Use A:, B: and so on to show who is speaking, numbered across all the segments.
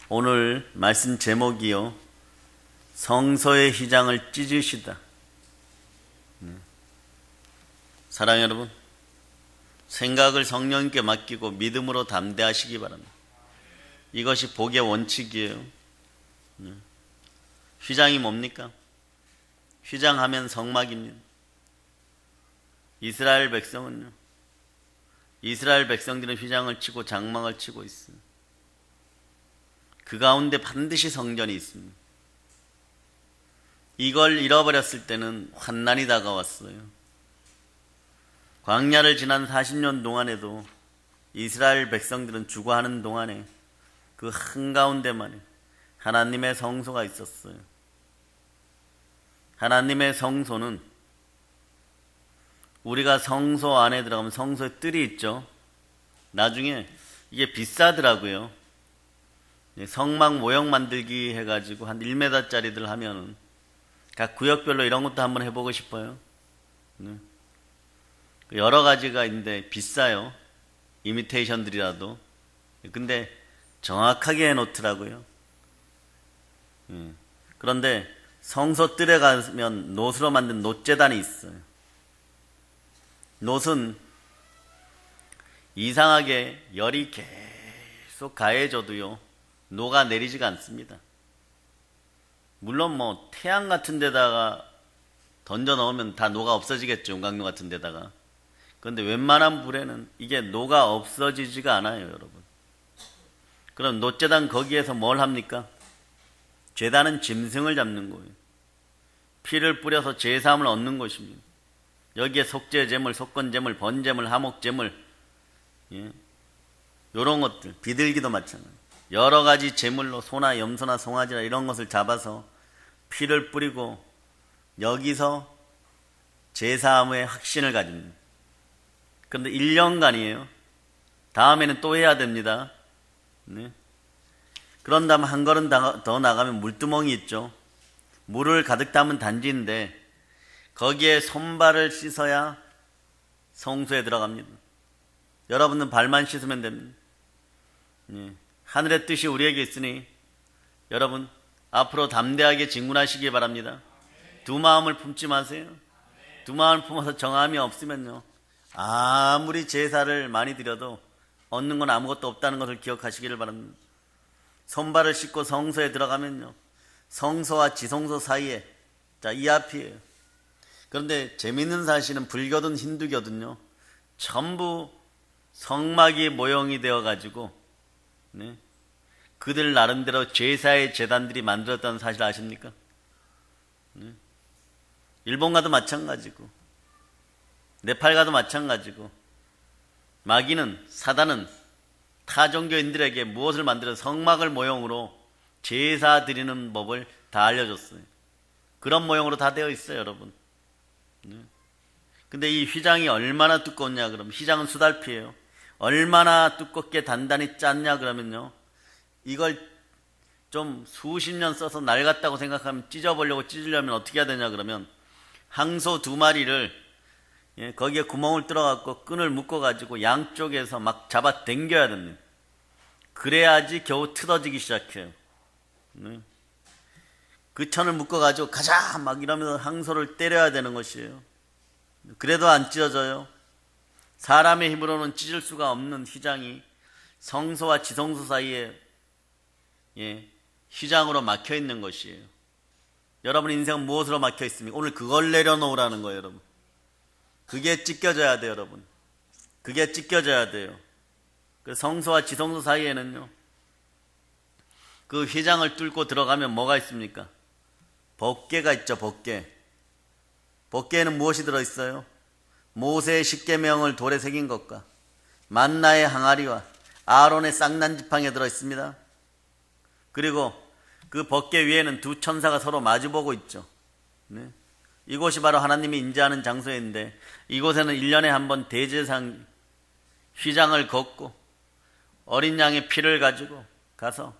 A: 오늘 말씀 제목이요, 성소의 휘장을 찢으시다. 사랑하는 여러분, 생각을 성령님께 맡기고 믿음으로 담대하시기 바랍니다. 이것이 복의 원칙이에요. 휘장이 뭡니까? 휘장하면 성막입니다. 이스라엘 백성은요, 이스라엘 백성들은 휘장을 치고 장막을 치고 있어요. 그 가운데 반드시 성전이 있습니다. 이걸 잃어버렸을 때는 환난이 다가왔어요. 광야를 지난 40년 동안에도 이스라엘 백성들은 죽어하는 동안에 그 한가운데만에 하나님의 성소가 있었어요. 하나님의 성소는 우리가 성소 안에 들어가면 성소에 뜰이 있죠. 나중에 이게 비싸더라고요. 성막 모형 만들기 해가지고 한 1m짜리들 하면은 각 구역별로 이런 것도 한번 해보고 싶어요. 여러 가지가 있는데 비싸요. 이미테이션들이라도. 근데 정확하게 해놓더라고요. 그런데 성소 뜰에 가면 놋으로 만든 놋재단이 있어요. 놋은 이상하게 열이 계속 가해져도요, 녹아내리지가 않습니다. 물론 태양 같은 데다가 던져 넣으면 다 녹아 없어지겠죠. 용광로 같은 데다가. 그런데 웬만한 불에는 이게 녹아 없어지지가 않아요, 여러분. 그럼 놋재단 거기에서 뭘 합니까? 제단은 짐승을 잡는 거예요. 피를 뿌려서 제사함을 얻는 것입니다. 여기에 속죄제물, 속건제물, 번제물, 하목제물, 이런 것들, 비둘기도 마찬가지예요. 여러 가지 제물로 소나 염소나 송아지나 이런 것을 잡아서 피를 뿌리고 여기서 제사함의 확신을 가집니다. 그런데 1년간이에요. 다음에는 또 해야 됩니다. 그런 다음 한 걸음 더 나가면 물두멍이 있죠. 물을 가득 담은 단지인데 거기에 손발을 씻어야 성소에 들어갑니다. 여러분은 발만 씻으면 됩니다. 하늘의 뜻이 우리에게 있으니 여러분 앞으로 담대하게 진군하시기 바랍니다. 두 마음을 품지 마세요. 두 마음을 품어서 정함이 없으면요, 아무리 제사를 많이 드려도 얻는 건 아무것도 없다는 것을 기억하시기를 바랍니다. 손발을 씻고 성소에 들어가면요, 성소와 지성소 사이에, 자, 이 앞이에요. 그런데 재미있는 사실은 불교든 힌두교든요, 전부 성막이 모형이 되어가지고 그들 나름대로 제사의 제단들이 만들었다는 사실 아십니까? 일본 가도 마찬가지고 네팔 가도 마찬가지고, 마귀는, 사단은 타 종교인들에게 무엇을 만들어서 성막을 모형으로 제사 드리는 법을 다 알려줬어요. 그런 모형으로 다 되어 있어요, 여러분. 근데 이 휘장이 얼마나 두껍냐 그러면, 휘장은 수달피예요. 얼마나 두껍게 단단히 짰냐 그러면요, 이걸 좀 수십 년 써서 낡았다고 생각하면 찢으려면 어떻게 해야 되냐 그러면, 항소 2마리를 거기에 구멍을 뚫어갖고 끈을 묶어가지고 양쪽에서 막 잡아 당겨야 됩니다. 그래야지 겨우 틀어지기 시작해요. 그 천을 묶어가지고 가자 막 이러면서 항소를 때려야 되는 것이에요. 그래도 안 찢어져요. 사람의 힘으로는 찢을 수가 없는 휘장이 성소와 지성소 사이에 휘장으로 막혀 있는 것이에요. 여러분 인생은 무엇으로 막혀 있습니까? 오늘 그걸 내려놓으라는 거예요, 여러분. 그게 찢겨져야 돼요, 여러분. 그게 찢겨져야 돼요. 그래서 성소와 지성소 사이에는요, 그 휘장을 뚫고 들어가면 뭐가 있습니까? 법궤가 있죠, 법궤. 법궤에는 무엇이 들어있어요? 모세의 십계명을 돌에 새긴 것과 만나의 항아리와 아론의 쌍난지팡이가 들어있습니다. 그리고 그 법궤 위에는 두 천사가 서로 마주보고 있죠. 이곳이 바로 하나님이 인자하는 장소인데, 이곳에는 1년에 한 번 대제사장 휘장을 걷고 어린 양의 피를 가지고 가서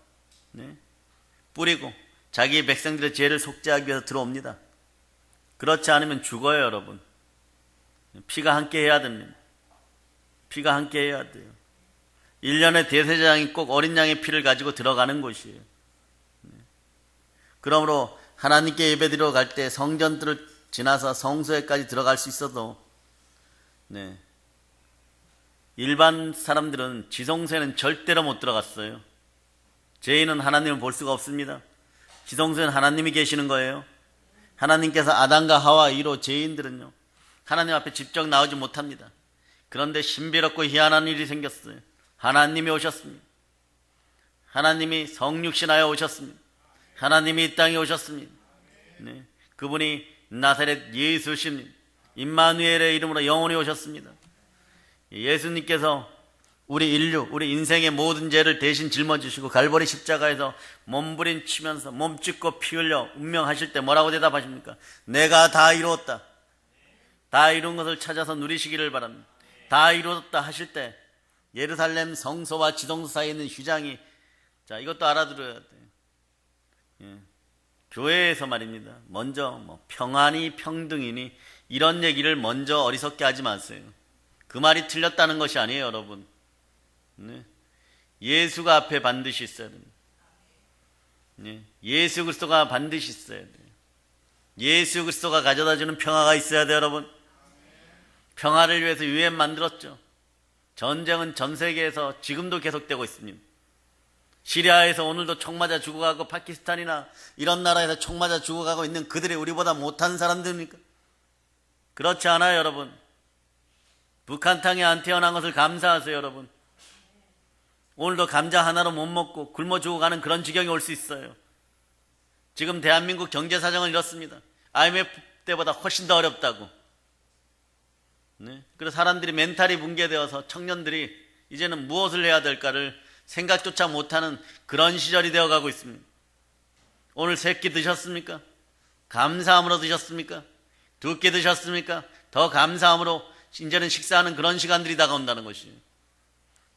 A: 뿌리고 자기 백성들의 죄를 속죄하기 위해서 들어옵니다. 그렇지 않으면 죽어요, 여러분. 피가 함께 해야 됩니다. 피가 함께 해야 돼요. 1년에 대제사장이 꼭 어린 양의 피를 가지고 들어가는 곳이에요. 그러므로 하나님께 예배드리러 갈 때 성전들을 지나서 성소에까지 들어갈 수 있어도 일반 사람들은 지성소에는 절대로 못 들어갔어요. 죄인은 하나님을 볼 수가 없습니다. 지성소에는 하나님이 계시는 거예요. 하나님께서 아담과 하와 이로 죄인들은요 하나님 앞에 직접 나오지 못합니다. 그런데 신비롭고 희한한 일이 생겼어요. 하나님이 오셨습니다. 하나님이 성육신하여 오셨습니다. 하나님이 이 땅에 오셨습니다. 그분이 나사렛 예수십니다. 임마누엘의 이름으로 영원히 오셨습니다. 예수님께서 우리 인류, 우리 인생의 모든 죄를 대신 짊어지시고 갈보리 십자가에서 몸부림치면서 몸 찢고 피 흘려 운명하실 때 뭐라고 대답하십니까? 내가 다 이루었다. 다 이룬 것을 찾아서 누리시기를 바랍니다. 다 이루었다 하실 때 예루살렘 성소와 지성소 사이에 있는 휘장이, 자, 이것도 알아들어야 돼요. 교회에서 말입니다. 먼저 평안이 평등이니 이런 얘기를 먼저 어리석게 하지 마세요. 그 말이 틀렸다는 것이 아니에요, 여러분. 예수가 앞에 반드시 있어야 됩니다. 예수 그리스도가 반드시 있어야 돼요. 예수 그리스도가 가져다주는 평화가 있어야 돼요, 여러분. 평화를 위해서 유엔 만들었죠. 전쟁은 전 세계에서 지금도 계속되고 있습니다. 시리아에서 오늘도 총 맞아 죽어가고 파키스탄이나 이런 나라에서 총 맞아 죽어가고 있는 그들이 우리보다 못한 사람들입니까? 그렇지 않아요, 여러분. 북한 땅에 안 태어난 것을 감사하세요, 여러분. 오늘도 감자 하나로 못 먹고 굶어 죽어가는 그런 지경이 올 수 있어요. 지금 대한민국 경제 사정은 이렇습니다. IMF 때보다 훨씬 더 어렵다고. 그래서 사람들이 멘탈이 붕괴되어서 청년들이 이제는 무엇을 해야 될까를 생각조차 못하는 그런 시절이 되어가고 있습니다. 오늘 3끼 드셨습니까? 감사함으로 드셨습니까? 2끼 드셨습니까? 더 감사함으로 이제는 식사하는 그런 시간들이 다가온다는 것이에요.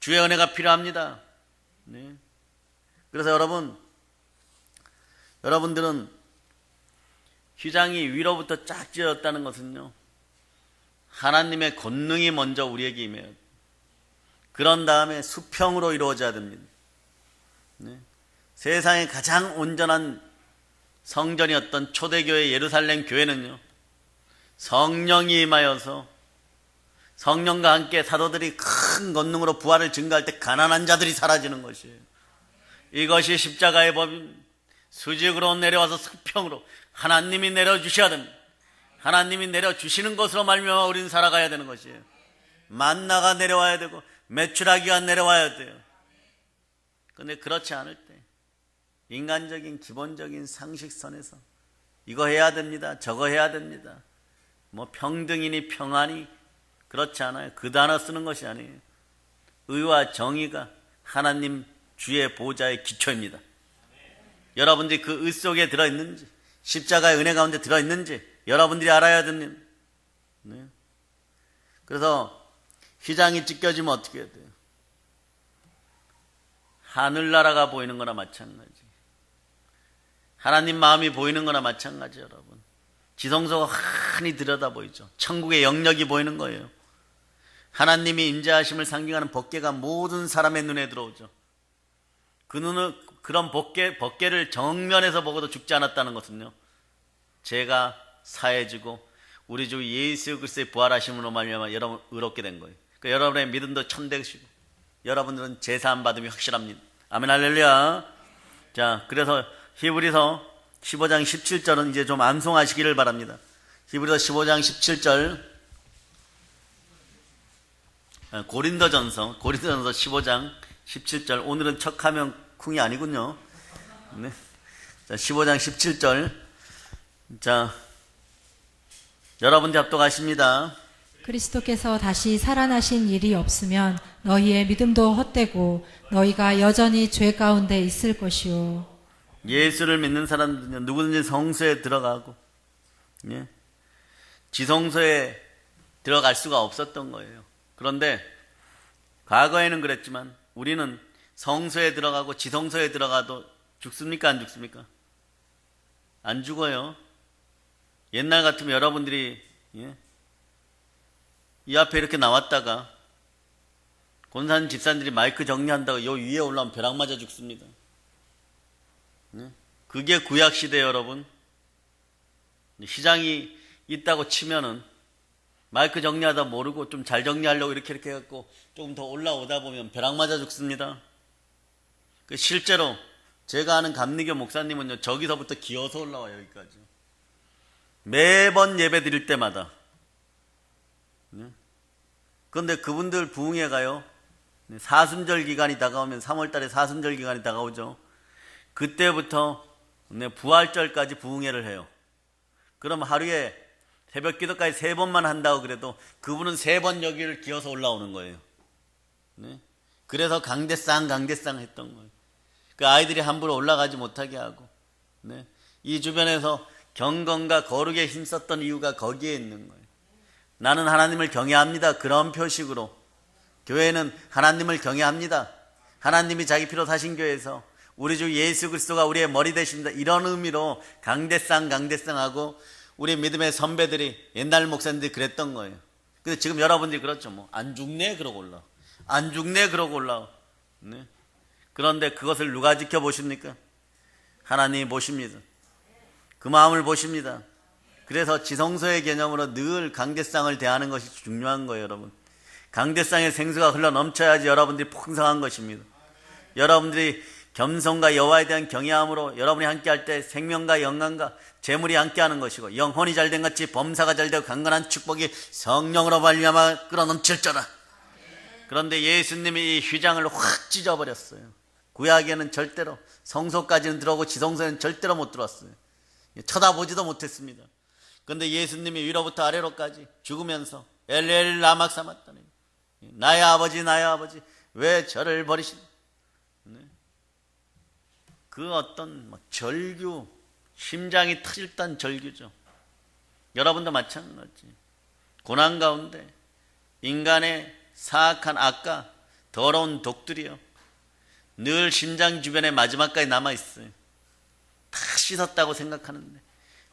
A: 주의 은혜가 필요합니다. 그래서 여러분들은 휘장이 위로부터 쫙 찢어졌다는 것은요, 하나님의 권능이 먼저 우리에게 임해요. 그런 다음에 수평으로 이루어져야 됩니다. 세상의 가장 온전한 성전이었던 초대교회 예루살렘 교회는요, 성령이 임하여서 성령과 함께 사도들이 큰 권능으로 부활을 증거할 때 가난한 자들이 사라지는 것이에요. 이것이 십자가의 법입니다. 수직으로 내려와서 수평으로 하나님이 내려주셔야 됩니다. 하나님이 내려주시는 것으로 말미암아 우리는 살아가야 되는 것이에요. 만나가 내려와야 되고 메추라기가 내려와야 돼요. 그런데 그렇지 않을 때 인간적인 기본적인 상식선에서 이거 해야 됩니다, 저거 해야 됩니다, 평등이니 평안이, 그렇지 않아요. 그 단어 쓰는 것이 아니에요. 의와 정의가 하나님 주의 보좌의 기초입니다. 여러분들이 그 의 속에 들어있는지, 십자가의 은혜 가운데 들어있는지 여러분들이 알아야 됩니다. 그래서 휘장이 찢겨지면 어떻게 해야 돼요? 하늘나라가 보이는 거나 마찬가지, 하나님 마음이 보이는 거나 마찬가지. 여러분, 지성소가 환히 들여다 보이죠. 천국의 영역이 보이는 거예요. 하나님이 임재하심을 상징하는 법궤가 모든 사람의 눈에 들어오죠. 그런 법궤를 정면에서 보고도 죽지 않았다는 것은요, 죄가 사해지고 우리 주 예수 그리스도의 부활하심으로 말미암아 여러분 의롭게 된 거예요. 그러니까 여러분의 믿음도 참되시고 여러분들은 제사함 받음이 확실합니다. 아멘, 할렐루야. 자, 그래서 히브리서 15장 17절은 이제 좀 암송하시기를 바랍니다. 히브리서 15장 17절, 고린도전서 15장 17절. 오늘은 척하면 쿵이 아니군요. 네. 자, 15장 17절. 자, 여러분들 합독하십니다.
B: 그리스도께서 다시 살아나신 일이 없으면 너희의 믿음도 헛되고 너희가 여전히 죄 가운데 있을 것이요.
A: 예수를 믿는 사람들은 누구든지 성소에 들어가고, 예? 지성소에 들어갈 수가 없었던 거예요. 그런데 과거에는 그랬지만 우리는 성소에 들어가고 지성소에 들어가도 죽습니까? 안 죽습니까? 안 죽어요. 옛날 같으면 여러분들이 이 앞에 이렇게 나왔다가 권사님 집사님들이 마이크 정리한다고 요 위에 올라오면 벼락 맞아 죽습니다. 네? 그게 구약시대예요, 여러분. 시장이 있다고 치면은 마이크 정리하다 모르고 좀 잘 정리하려고 이렇게 해갖고 조금 더 올라오다 보면 벼락 맞아 죽습니다. 실제로 제가 아는 감리교 목사님은요, 저기서부터 기어서 올라와요, 여기까지. 매번 예배 드릴 때마다. 그런데 그분들 부흥회 가요. 사순절 기간이 다가오면 3월 달에 사순절 기간이 다가오죠. 그때부터 부활절까지 부흥회를 해요. 그럼 하루에 새벽 기도까지 3번만 한다고 그래도 그분은 3번 여기를 기어서 올라오는 거예요. 그래서 강대상 했던 거예요. 그 아이들이 함부로 올라가지 못하게 하고, 이 주변에서 경건과 거룩에 힘썼던 이유가 거기에 있는 거예요. 나는 하나님을 경외합니다. 그런 표식으로 교회는 하나님을 경외합니다. 하나님이 자기 피로 사신 교회에서 우리 주 예수 그리스도가 우리의 머리 되십니다. 이런 의미로 강대상하고 우리 믿음의 선배들이 옛날 목사님들이 그랬던 거예요. 근데 지금 여러분들이 그렇죠. 안 죽네 그러고 올라. 안 죽네 그러고 올라. 네. 그런데 그것을 누가 지켜보십니까? 하나님이 보십니다. 그 마음을 보십니다. 그래서 지성소의 개념으로 늘 강대상을 대하는 것이 중요한 거예요, 여러분. 강대상의 생수가 흘러 넘쳐야지 여러분들이 풍성한 것입니다. 여러분들이 겸손과 여호와에 대한 경외함으로 여러분이 함께할 때 생명과 영광과 재물이 함께하는 것이고, 영혼이 잘된 같이 범사가 잘되고 강건한 축복이 성령으로 말미암아 끌어넘칠저라. 그런데 예수님이 이 휘장을 확 찢어버렸어요. 구약에는 절대로, 성소까지는 들어오고 지성소에는 절대로 못 들어왔어요. 쳐다보지도 못했습니다. 그런데 예수님이 위로부터 아래로까지 죽으면서 엘리엘 라막 사마다니, 나의 아버지 왜 저를 버리시니? 그 어떤 절규, 심장이 터질 듯한 절규죠. 여러분도 마찬가지. 고난 가운데 인간의 사악한 악과 더러운 독들이요, 늘 심장 주변에 마지막까지 남아있어요. 다 씻었다고 생각하는데,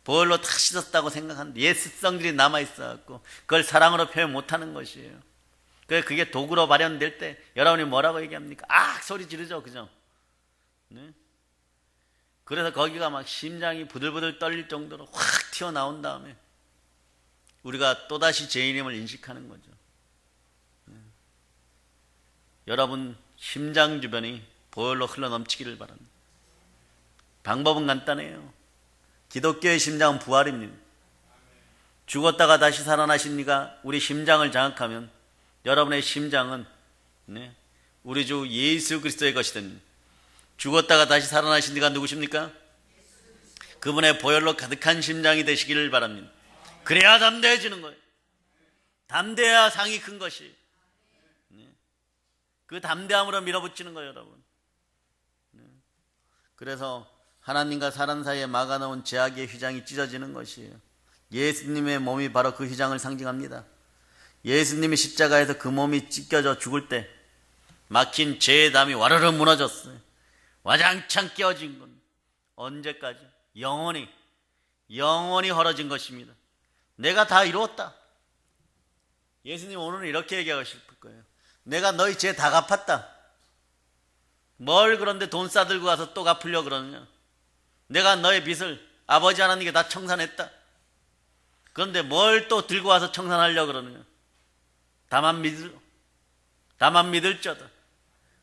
A: 보혈로 다 씻었다고 생각하는데 옛 습성들이 남아있어갖고 그걸 사랑으로 표현 못하는 것이에요. 그게 도구로 발현될 때 여러분이 뭐라고 얘기합니까? 악! 소리 지르죠, 그죠? 네? 그래서 거기가 막 심장이 부들부들 떨릴 정도로 확 튀어나온 다음에 우리가 또다시 죄인임을 인식하는 거죠. 여러분 심장 주변이 보혈로 흘러넘치기를 바랍니다. 방법은 간단해요. 기독교의 심장은 부활입니다. 죽었다가 다시 살아나신 이가 우리 심장을 장악하면 여러분의 심장은 우리 주 예수 그리스도의 것이 됩니다. 죽었다가 다시 살아나신 이가 누구십니까? 그분의 보혈로 가득한 심장이 되시기를 바랍니다. 그래야 담대해지는 거예요. 담대해야 상이 큰 것이. 그 담대함으로 밀어붙이는 거예요, 여러분. 그래서 하나님과 사람 사이에 막아놓은 죄악의 휘장이 찢어지는 것이에요. 예수님의 몸이 바로 그 휘장을 상징합니다. 예수님이 십자가에서 그 몸이 찢겨져 죽을 때 막힌 죄의 담이 와르르 무너졌어요. 와장창 깨어진 건 언제까지? 영원히 헐어진 것입니다. 내가 다 이루었다. 예수님 오늘은 이렇게 얘기하실 거예요. 내가 너희 죄 다 갚았다. 뭘 그런데 돈 싸들고 가서 또 갚으려고 그러느냐? 내가 너의 빚을 아버지 하나님께 다 청산했다. 그런데 뭘 또 들고 와서 청산하려고 그러느냐? 다만 믿을지어다.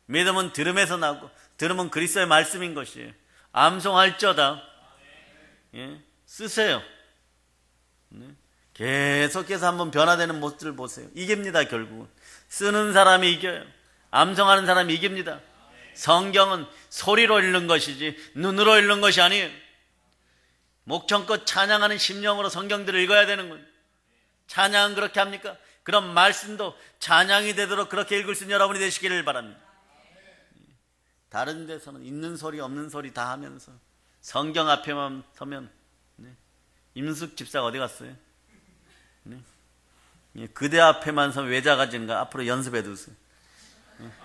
A: 믿음은 들음에서 나고 들으면 그리스도의 말씀인 것이에요. 암송할지어다. 쓰세요. 계속해서 한번 변화되는 모습을 보세요. 이깁니다. 결국은 쓰는 사람이 이겨요. 암송하는 사람이 이깁니다. 성경은 소리로 읽는 것이지 눈으로 읽는 것이 아니에요. 목청껏 찬양하는 심령으로 성경들을 읽어야 되는 거예요. 찬양은 그렇게 합니까? 그럼 말씀도 찬양이 되도록 그렇게 읽을 수 있는 여러분이 되시기를 바랍니다. 다른 데서는 있는 소리 없는 소리 다 하면서 성경 앞에만 서면 임숙 집사가 어디 갔어요? 그대 앞에만 서면 왜 작아지는가? 앞으로 연습해 두세요.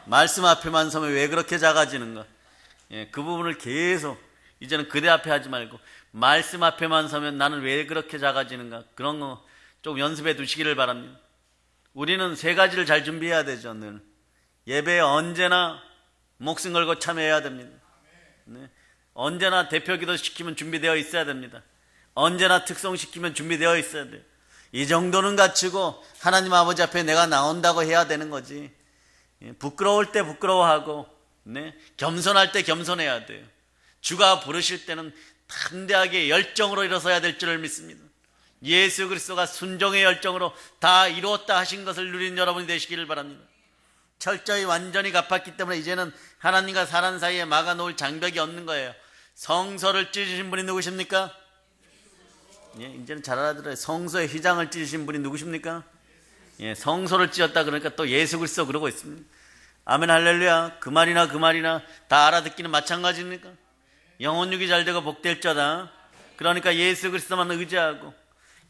A: 말씀 앞에만 서면 왜 그렇게 작아지는가? 그 부분을 계속 이제는 그대 앞에 하지 말고 말씀 앞에만 서면 나는 왜 그렇게 작아지는가? 그런 거 좀 연습해 두시기를 바랍니다. 우리는 세 가지를 잘 준비해야 되죠. 늘 예배에 언제나 목숨 걸고 참여해야 됩니다. 네. 언제나 대표기도 시키면 준비되어 있어야 됩니다. 언제나 특송시키면 준비되어 있어야 돼요. 이 정도는 갖추고 하나님 아버지 앞에 내가 나온다고 해야 되는 거지. 부끄러울 때 부끄러워하고, 네. 겸손할 때 겸손해야 돼요. 주가 부르실 때는 담대하게 열정으로 일어서야 될 줄을 믿습니다. 예수 그리스도가 순종의 열정으로 다 이루었다 하신 것을 누린 여러분이 되시기를 바랍니다. 철저히 완전히 갚았기 때문에 이제는 하나님과 사람 사이에 막아놓을 장벽이 없는 거예요. 성소를 찢으신 분이 누구십니까? 예, 이제는 잘 알아들어요. 성소의 휘장을 찢으신 분이 누구십니까? 예, 성소를 찢었다 그러니까 또 예수 그리스도 그러고 있습니다. 아멘 할렐루야. 그 말이나 다 알아듣기는 마찬가지입니까? 영혼육이 잘되고 복될자다. 그러니까 예수 그리스도만 의지하고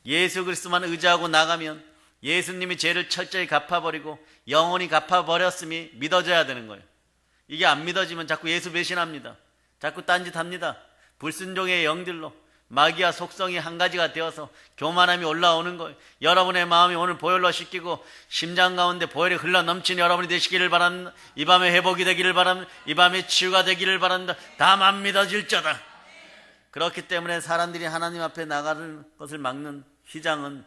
A: 예수 그리스도만 의지하고 나가면 예수님이 죄를 철저히 갚아버리고 영원히 갚아버렸음이 믿어져야 되는 거예요. 이게 안 믿어지면 자꾸 예수 배신합니다. 자꾸 딴짓합니다. 불순종의 영들로 마귀와 속성이 한 가지가 되어서 교만함이 올라오는 거예요. 여러분의 마음이 오늘 보혈로 씻기고 심장 가운데 보혈이 흘러 넘치는 여러분이 되시기를 바랍니다. 이 밤에 회복이 되기를 바랍니다. 이 밤에 치유가 되기를 바랍니다. 다만 믿어질자다. 그렇기 때문에 사람들이 하나님 앞에 나가는 것을 막는 휘장은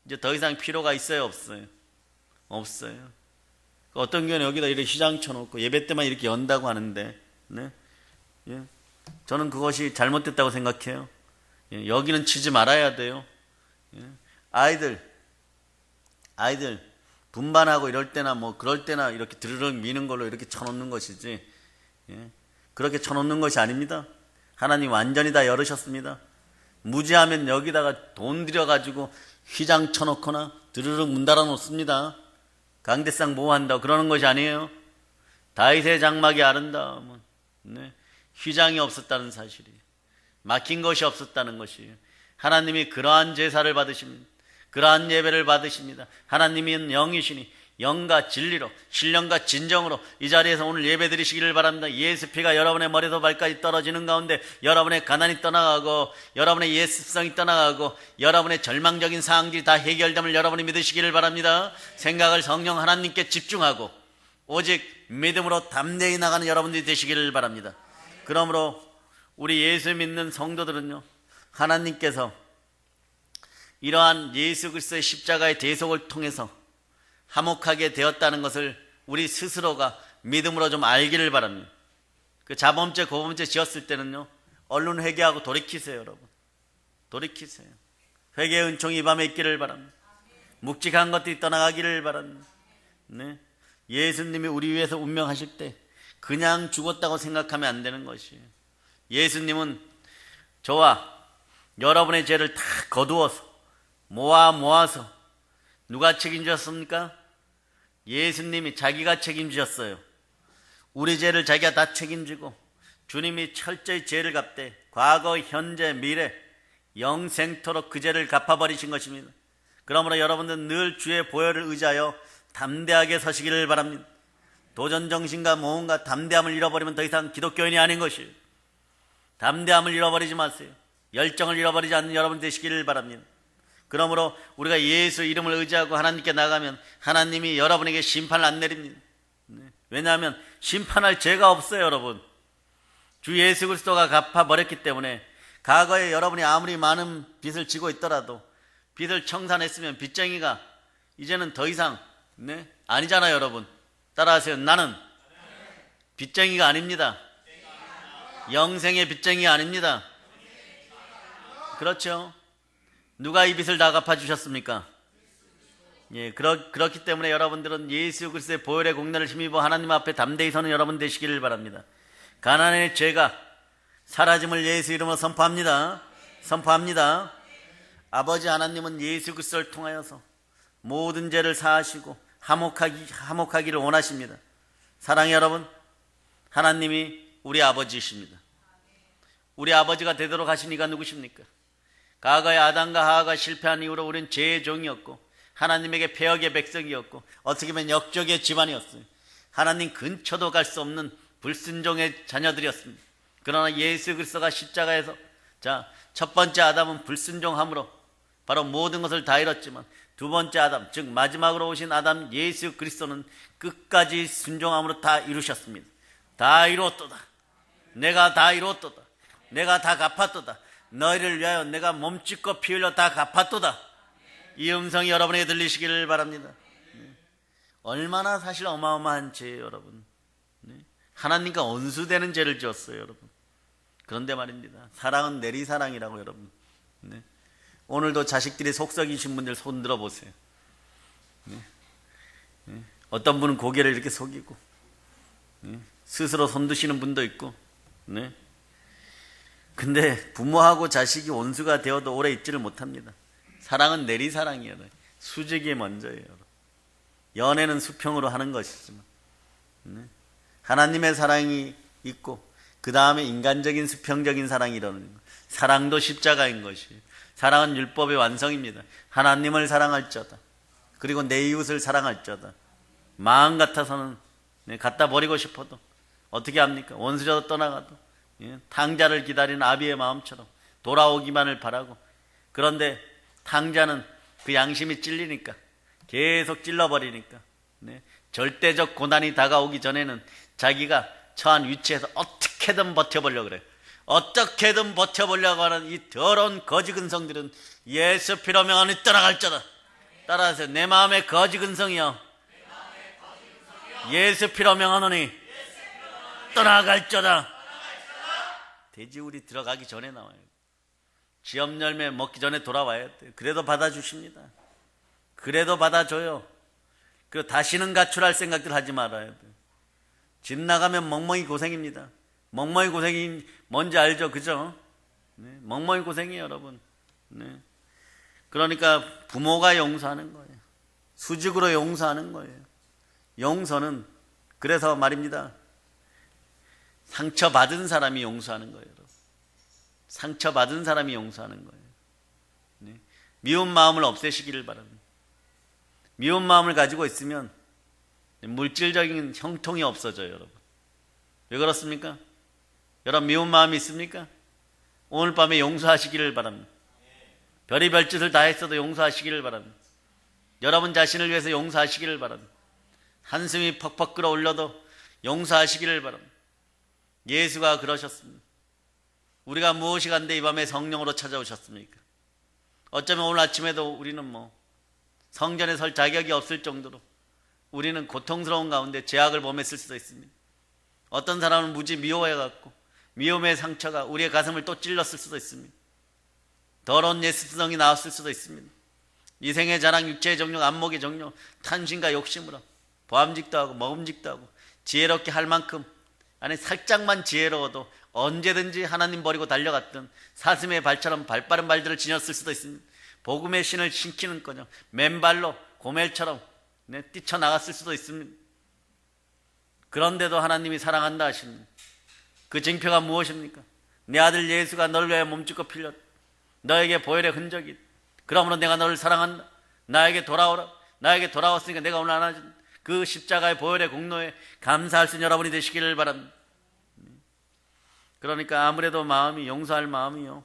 A: 이제 더 이상 필요가 있어요, 없어요? 없어요. 어떤 경우는 여기다 이렇게 휘장 쳐놓고 예배 때만 이렇게 연다고 하는데, 네? 예. 저는 그것이 잘못됐다고 생각해요. 예. 여기는 치지 말아야 돼요. 예. 아이들 분반하고 이럴 때나 뭐 그럴 때나 이렇게 드르륵 미는 걸로 이렇게 쳐놓는 것이지, 예. 그렇게 쳐놓는 것이 아닙니다. 하나님 완전히 다 열으셨습니다. 무지하면 여기다가 돈 들여가지고 휘장 쳐놓거나 드르륵 문 달아 놓습니다. 강대상 보호한다고 그러는 것이 아니에요. 다윗의 장막이 아름다움은, 네, 휘장이 없었다는 사실이에요. 막힌 것이 없었다는 것이에요. 하나님이 그러한 제사를 받으십니다. 그러한 예배를 받으십니다. 하나님은 영이시니 영과 진리로 신령과 진정으로 이 자리에서 오늘 예배 드리시기를 바랍니다. 예수 피가 여러분의 머리에서 발까지 떨어지는 가운데 여러분의 가난이 떠나가고 여러분의 예습성이 떠나가고 여러분의 절망적인 사항들이 다 해결됨을 여러분이 믿으시기를 바랍니다. 생각을 성령 하나님께 집중하고 오직 믿음으로 담대히 나가는 여러분들이 되시기를 바랍니다. 그러므로 우리 예수 믿는 성도들은요, 하나님께서 이러한 예수 그리스도의 십자가의 대속을 통해서 화목하게 되었다는 것을 우리 스스로가 믿음으로 좀 알기를 바랍니다. 그 자범죄, 고범죄 지었을 때는요, 얼른 회개하고 돌이키세요, 여러분. 돌이키세요. 회개의 은총이 이 밤에 있기를 바랍니다. 묵직한 것들이 떠나가기를 바랍니다. 네. 예수님이 우리 위해서 운명하실 때 그냥 죽었다고 생각하면 안 되는 것이에요. 예수님은 저와 여러분의 죄를 다 거두어서 모아서 누가 책임졌습니까? 예수님이 자기가 책임지셨어요. 우리 죄를 자기가 다 책임지고 주님이 철저히 죄를 갚되 과거, 현재, 미래 영생토록 그 죄를 갚아버리신 것입니다. 그러므로 여러분들은 늘 주의 보혈을 의지하여 담대하게 서시기를 바랍니다. 도전정신과 모험과 담대함을 잃어버리면 더 이상 기독교인이 아닌 것이에요. 담대함을 잃어버리지 마세요. 열정을 잃어버리지 않는 여러분 되시기를 바랍니다. 그러므로 우리가 예수 이름을 의지하고 하나님께 나가면 하나님이 여러분에게 심판을 안 내립니다. 왜냐하면 심판할 죄가 없어요, 여러분. 주 예수 그리스도가 갚아버렸기 때문에 과거에 여러분이 아무리 많은 빚을 지고 있더라도 빚을 청산했으면 빚쟁이가 이제는 더 이상 아니잖아요, 여러분. 따라하세요. 나는 빚쟁이가 아닙니다. 영생의 빚쟁이가 아닙니다. 그렇죠? 누가 이 빚을 다 갚아주셨습니까? 예, 그렇기 때문에 여러분들은 예수 그리스도의 보혈의 공로를 힘입어 하나님 앞에 담대히 서는 여러분 되시기를 바랍니다. 가나안의 죄가 사라짐을 예수 이름으로 선포합니다. 선포합니다. 아버지 하나님은 예수 그리스도를 통하여서 모든 죄를 사하시고 화목하기를 원하십니다. 사랑의 여러분, 하나님이 우리 아버지이십니다. 우리 아버지가 되도록 하신 이가 누구십니까? 과거에 아담과 하와가 실패한 이후로 우리는 죄의 종이었고 하나님에게 폐역의 백성이었고 어떻게 보면 역적의 집안이었어요. 하나님 근처도 갈 수 없는 불순종의 자녀들이었습니다. 그러나 예수 그리스도가 십자가에서 첫 번째 아담은 불순종함으로 바로 모든 것을 다 잃었지만 두 번째 아담, 즉 마지막으로 오신 아담 예수 그리스도는 끝까지 순종함으로 다 이루셨습니다. 다 이루었도다. 내가 다 이루었도다. 내가 다 갚았도다. 너희를 위하여 내가 몸짓고 피 흘려 다 갚았도다. 이 음성이 여러분에게 들리시기를 바랍니다. 얼마나 사실 어마어마한 죄예요, 여러분. 하나님과 원수되는 죄를 지었어요, 여러분. 그런데 말입니다. 사랑은 내리사랑이라고, 여러분. 오늘도 자식들이 속썩이신 분들 손 들어보세요. 어떤 분은 고개를 이렇게 속이고 스스로 손 드시는 분도 있고. 근데 부모하고 자식이 원수가 되어도 오래 있지를 못합니다. 사랑은 내리사랑이에요. 수직이 먼저예요. 연애는 수평으로 하는 것이지만 하나님의 사랑이 있고 그 다음에 인간적인 수평적인 사랑이 이루어지는 것. 사랑도 십자가인 것이에요. 사랑은 율법의 완성입니다. 하나님을 사랑할지어다. 그리고 내 이웃을 사랑할지어다. 마음 같아서는 갖다 버리고 싶어도 어떻게 합니까? 원수자도 떠나가도 탕자를 기다리는 아비의 마음처럼 돌아오기만을 바라고, 그런데 탕자는 그 양심이 찔리니까 계속 찔러버리니까 절대적 고난이 다가오기 전에는 자기가 처한 위치에서 어떻게든 버텨보려고 그래요. 어떻게든 버텨보려고 하는 이 더러운 거지 근성들은 예수 피로 명하니 떠나갈지어다. 따라하세요. 내 마음의 거지 근성이여 예수 피로 명하노니 떠나갈지어다. 돼지우리 들어가기 전에 나와요. 지엄 열매 먹기 전에 돌아와야 돼요. 그래도 받아주십니다. 그래도 받아줘요. 그리고 다시는 가출할 생각들 하지 말아야 돼요. 집 나가면 멍멍이 고생입니다. 멍멍이 고생이 뭔지 알죠? 그죠? 멍멍이 고생이에요, 여러분. 그러니까 부모가 용서하는 거예요. 수직으로 용서하는 거예요. 용서는 그래서 말입니다. 상처받은 사람이 용서하는 거예요, 여러분. 상처받은 사람이 용서하는 거예요. 미운 마음을 없애시기를 바랍니다. 미운 마음을 가지고 있으면 물질적인 형통이 없어져요, 여러분. 왜 그렇습니까? 여러분 미운 마음이 있습니까? 오늘 밤에 용서하시기를 바랍니다. 별의별 짓을 다 했어도 용서하시기를 바랍니다. 여러분 자신을 위해서 용서하시기를 바랍니다. 한숨이 퍽퍽 끓어올려도 용서하시기를 바랍니다. 예수가 그러셨습니다. 우리가 무엇이 간데 이 밤에 성령으로 찾아오셨습니까? 어쩌면 오늘 아침에도 우리는 성전에 설 자격이 없을 정도로 우리는 고통스러운 가운데 죄악을 범했을 수도 있습니다. 어떤 사람은 무지 미워해갖고 미움의 상처가 우리의 가슴을 또 찔렀을 수도 있습니다. 더러운 예습성이 나왔을 수도 있습니다. 이생의 자랑, 육체의 정욕, 안목의 정욕, 탐심과 욕심으로 보암직도 하고 먹음직도 하고 지혜롭게 할 만큼 아니 살짝만 지혜로워도 언제든지 하나님 버리고 달려갔던 사슴의 발처럼 발빠른 발들을 지녔을 수도 있습니다. 복음의 신을 신기는커녕 맨발로 고멜처럼 뛰쳐나갔을 수도 있습니다. 그런데도 하나님이 사랑한다 하십니다. 그 징표가 무엇입니까? 내 아들 예수가 너를 위하여 몸짓고 필렸. 너에게 보혈의 흔적이. 그러므로 내가 너를 사랑한다. 나에게 돌아오라. 나에게 돌아왔으니까 내가 오늘 안아준 그 십자가의 보혈의 공로에 감사할 수 있는 여러분이 되시기를 바랍니다. 그러니까 아무래도 마음이 용서할 마음이요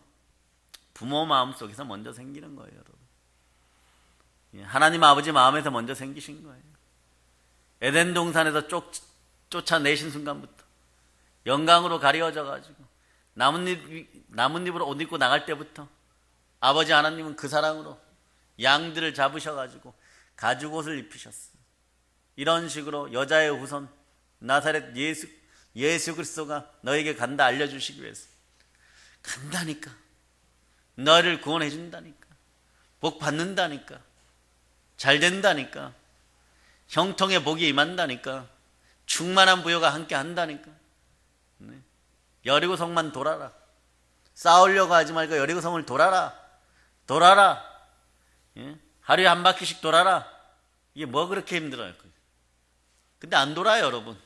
A: 부모 마음 속에서 먼저 생기는 거예요, 여러분. 하나님 아버지 마음에서 먼저 생기신 거예요. 에덴 동산에서 쫓아내신 순간부터 영광으로 가리워져 가지고 나뭇잎으로 옷 입고 나갈 때부터 아버지 하나님은 그 사랑으로 양들을 잡으셔가지고 가죽옷을 입히셨어요. 이런 식으로 여자의 후손 나사렛 예수 그리스도가 너에게 간다 알려주시기 위해서 간다니까. 너를 구원해 준다니까. 복 받는다니까. 잘 된다니까. 형통의 복이 임한다니까. 충만한 부여가 함께 한다니까. 여리고성만 돌아라. 싸우려고 하지 말고 여리고성을 돌아라. 돌아라. 하루에 한 바퀴씩 돌아라. 이게 뭐 그렇게 힘들어요. 근데 안 돌아요, 여러분.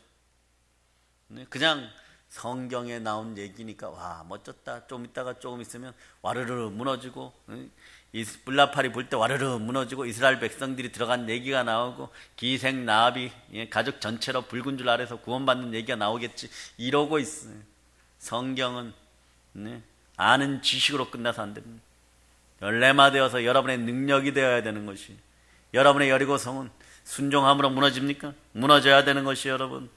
A: 그냥 성경에 나온 얘기니까 와 멋졌다. 좀 있다가 조금 있으면 와르르 무너지고 불나팔이 불 때 와르르 무너지고 이스라엘 백성들이 들어간 얘기가 나오고 기생 나합이 가족 전체로 붉은 줄 아래서 구원받는 얘기가 나오겠지. 이러고 있어요. 성경은 아는 지식으로 끝나서 안 됩니다. 열매마 되어서 여러분의 능력이 되어야 되는 것이 여러분의 여리고성은 순종함으로 무너집니까? 무너져야 되는 것이에요, 여러분.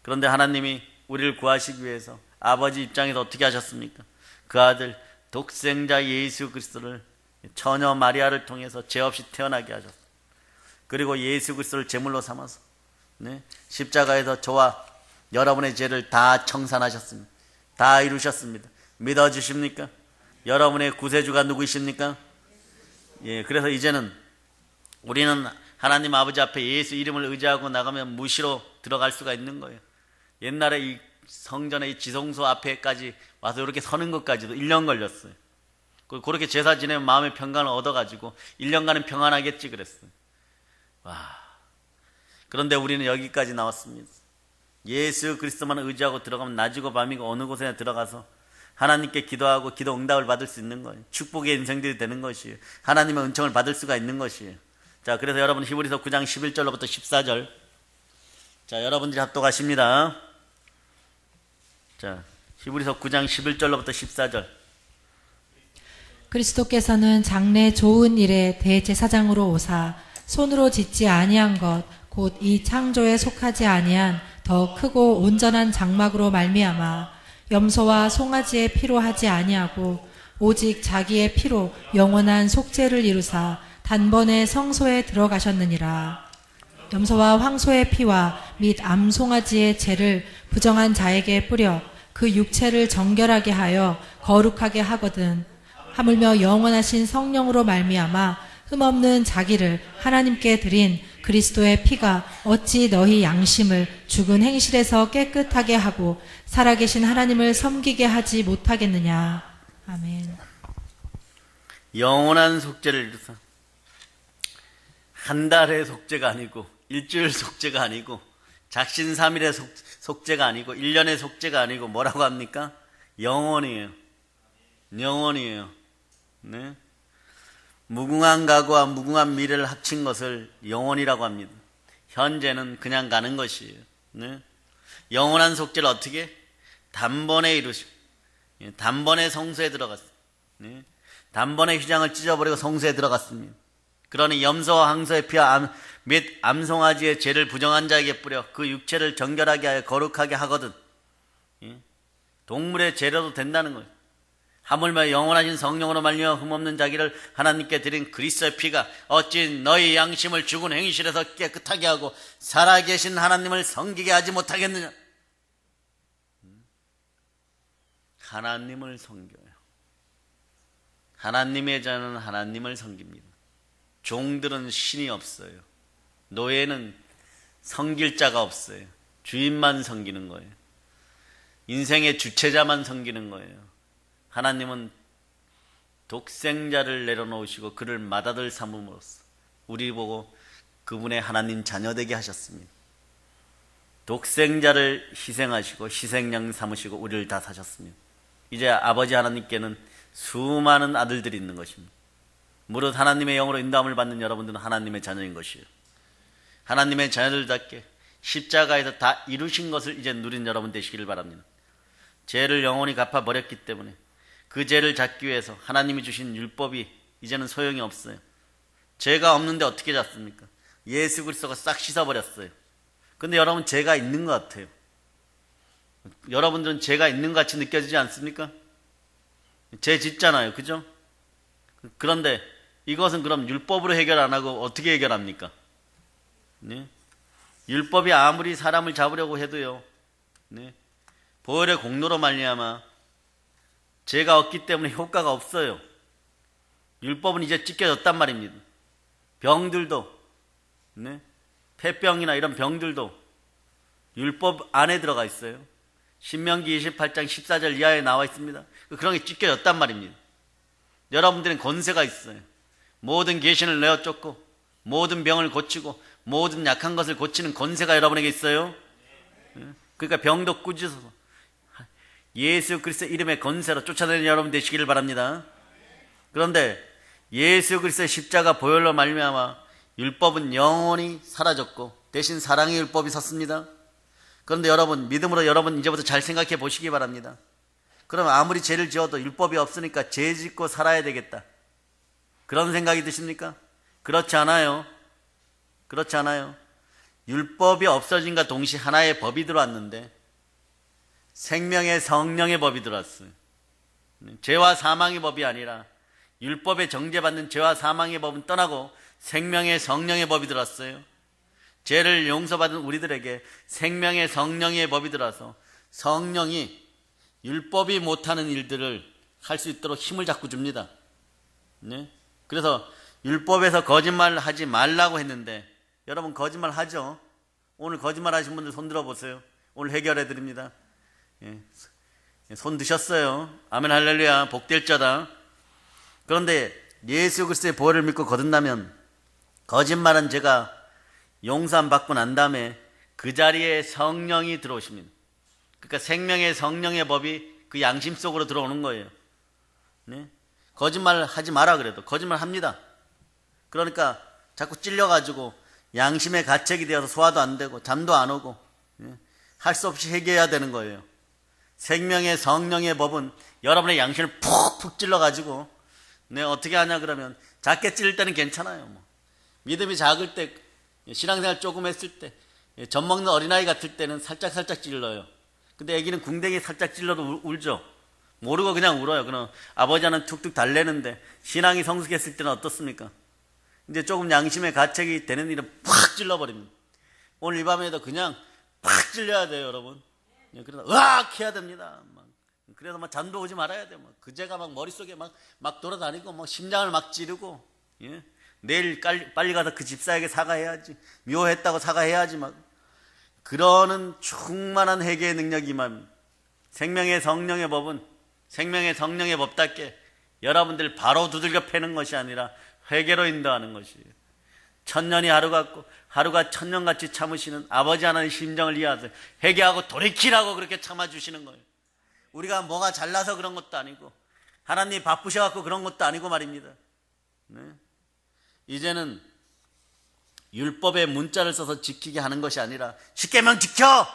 A: 그런데 하나님이 우리를 구하시기 위해서 아버지 입장에서 어떻게 하셨습니까? 그 아들 독생자 예수 그리스도를 처녀 마리아를 통해서 죄 없이 태어나게 하셨어요. 그리고 예수 그리스도를 제물로 삼아서 십자가에서 저와 여러분의 죄를 다 청산하셨습니다. 다 이루셨습니다. 믿어주십니까? 여러분의 구세주가 누구이십니까? 예, 그래서 이제는 우리는 하나님 아버지 앞에 예수 이름을 의지하고 나가면 무시로 들어갈 수가 있는 거예요. 옛날에 이 성전의 이 지성소 앞에까지 와서 이렇게 서는 것까지도 1년 걸렸어요. 그렇게 제사 지내면 마음의 평강을 얻어가지고 1년간은 평안하겠지 그랬어요. 와. 그런데 우리는 여기까지 나왔습니다. 예수 그리스도만 의지하고 들어가면 낮이고 밤이고 어느 곳에 들어가서 하나님께 기도하고 기도 응답을 받을 수 있는 거예요. 축복의 인생들이 되는 것이에요. 하나님의 은총을 받을 수가 있는 것이에요. 자, 그래서 여러분 히브리서 9장 11절로부터 14절. 자, 여러분들이 합독하십니다. 자, 히브리서 9장 11절로부터 14절.
B: 그리스도께서는 장래 좋은 일에 대제사장으로 오사 손으로 짓지 아니한 것 곧 이 창조에 속하지 아니한 더 크고 온전한 장막으로 말미암아 염소와 송아지의 피로 하지 아니하고 오직 자기의 피로 영원한 속죄를 이루사 단번에 성소에 들어가셨느니라. 염소와 황소의 피와 및 암송아지의 죄를 부정한 자에게 뿌려 그 육체를 정결하게 하여 거룩하게 하거든 하물며 영원하신 성령으로 말미암아 흠없는 자기를 하나님께 드린 그리스도의 피가 어찌 너희 양심을 죽은 행실에서 깨끗하게 하고 살아계신 하나님을 섬기게 하지 못하겠느냐. 아멘.
A: 영원한 속죄를 이루사 한 달의 속죄가 아니고 일주일 속죄가 아니고 작심삼일의 속죄가 아니고 1년의 속죄가 아니고 뭐라고 합니까? 영원이에요. 영원이에요. 네? 무궁한 과거와 무궁한 미래를 합친 것을 영원이라고 합니다. 현재는 그냥 가는 것이에요. 네? 영원한 속죄를 어떻게? 단번에 이루시고 단번에 성소에 들어갔어요. 네? 단번에 휘장을 찢어버리고 성소에 들어갔습니다. 그러니 염소와 황소의 피와 및 암송아지의 죄를 부정한 자에게 뿌려 그 육체를 정결하게 하여 거룩하게 하거든. 동물의 죄라도 된다는 거예요. 하물며 영원하신 성령으로 말미암아 흠없는 자기를 하나님께 드린 그리스도의 피가 어찌 너희 양심을 죽은 행실에서 깨끗하게 하고 살아계신 하나님을 섬기게 하지 못하겠느냐. 하나님을 섬겨요. 하나님의 자는 하나님을 섬깁니다. 종들은 신이 없어요. 노예는 섬길 자가 없어요. 주인만 섬기는 거예요. 인생의 주체자만 섬기는 거예요. 하나님은 독생자를 내려놓으시고 그를 맏아들 삼음으로써 우리 보고 그분의 하나님 자녀되게 하셨습니다. 독생자를 희생하시고 희생양 삼으시고 우리를 다 사셨습니다. 이제 아버지 하나님께는 수많은 아들들이 있는 것입니다. 무릇 하나님의 영으로 인도함을 받는 여러분들은 하나님의 자녀인 것이에요. 하나님의 자녀들답게 십자가에서 다 이루신 것을 이제 누린 여러분 되시기를 바랍니다. 죄를 영원히 갚아버렸기 때문에 그 죄를 잡기 위해서 하나님이 주신 율법이 이제는 소용이 없어요. 죄가 없는데 어떻게 잡습니까? 예수 그리스도가 싹 씻어버렸어요. 근데 여러분 죄가 있는 것 같아요. 여러분들은 죄가 있는 것 같이 느껴지지 않습니까? 죄 짓잖아요. 그죠? 그런데 이것은 그럼 율법으로 해결 안 하고 어떻게 해결합니까? 네? 율법이 아무리 사람을 잡으려고 해도요. 네? 보혈의 공로로 말미암아 죄가 없기 때문에 효과가 없어요. 율법은 이제 찢겨졌단 말입니다. 병들도 네? 폐병이나 이런 병들도 율법 안에 들어가 있어요. 신명기 28장 14절 이하에 나와 있습니다. 그런 게 찢겨졌단 말입니다. 여러분들은 권세가 있어요. 모든 귀신을 내어 쫓고 모든 병을 고치고 모든 약한 것을 고치는 권세가 여러분에게 있어요. 그러니까 병도 꾸짖어서 예수 그리스도 이름의 권세로 쫓아내는 여러분 되시기를 바랍니다. 그런데 예수 그리스도의 십자가 보혈로 말미암아 율법은 영원히 사라졌고 대신 사랑의 율법이 섰습니다. 그런데 여러분 믿음으로 여러분 이제부터 잘 생각해 보시기 바랍니다. 그럼 아무리 죄를 지어도 율법이 없으니까 죄 짓고 살아야 되겠다. 그런 생각이 드십니까? 그렇지 않아요. 그렇지 않아요? 율법이 없어진과 동시에 하나의 법이 들어왔는데 생명의 성령의 법이 들어왔어요. 죄와 사망의 법이 아니라 율법에 정죄받는 죄와 사망의 법은 떠나고 생명의 성령의 법이 들어왔어요. 죄를 용서받은 우리들에게 생명의 성령의 법이 들어와서 성령이 율법이 못하는 일들을 할 수 있도록 힘을 자꾸 줍니다. 네? 그래서 율법에서 거짓말을 하지 말라고 했는데 여러분 거짓말 하죠? 오늘 거짓말 하신 분들 손 들어보세요. 오늘 해결해 드립니다. 예. 손 드셨어요. 아멘 할렐루야. 복될 자다. 그런데 예수 그리스도의 보혈을 믿고 거듭나면 거짓말은 제가 용서함 받고 난 다음에 그 자리에 성령이 들어오십니다. 그러니까 생명의 성령의 법이 그 양심 속으로 들어오는 거예요. 네? 거짓말 하지 마라 그래도 거짓말 합니다. 그러니까 자꾸 찔려가지고 양심의 가책이 되어서 소화도 안 되고 잠도 안 오고 할 수 없이 회개해야 되는 거예요. 생명의 성령의 법은 여러분의 양심을 푹푹 찔러가지고 어떻게 하냐 그러면 작게 찔릴 때는 괜찮아요. 믿음이 작을 때 신앙생활 조금 했을 때 젖 먹는 어린아이 같을 때는 살짝 찔러요. 근데 애기는 궁뎅이 살짝 찔러도 울죠. 모르고 그냥 울어요. 그럼 아버지는 툭툭 달래는데 신앙이 성숙했을 때는 어떻습니까? 이제 조금 양심의 가책이 되는 일은 팍 찔러버립니다. 오늘 이 밤에도 그냥 팍 찔려야 돼요, 여러분. 그래서 으악 해야 됩니다. 그래서 막 잠도 오지 말아야 돼요. 그 죄가 막 머릿속에 막 돌아다니고 막 심장을 막 찌르고 내일 빨리 가서 그 집사에게 사과해야지. 묘했다고 사과해야지 막. 그러는 충만한 회개의 능력이만 생명의 성령의 법은 생명의 성령의 법답게 여러분들 바로 두들겨 패는 것이 아니라 회개로 인도하는 것이에요. 천년이 하루 같고 하루가 천년같이 참으시는 아버지 하나님의 심정을 이해하세요. 회개하고 돌이키라고 그렇게 참아주시는 거예요. 우리가 뭐가 잘나서 그런 것도 아니고 하나님이 바쁘셔갖고 그런 것도 아니고 말입니다. 네? 이제는 율법의 문자를 써서 지키게 하는 것이 아니라 십계명 지켜!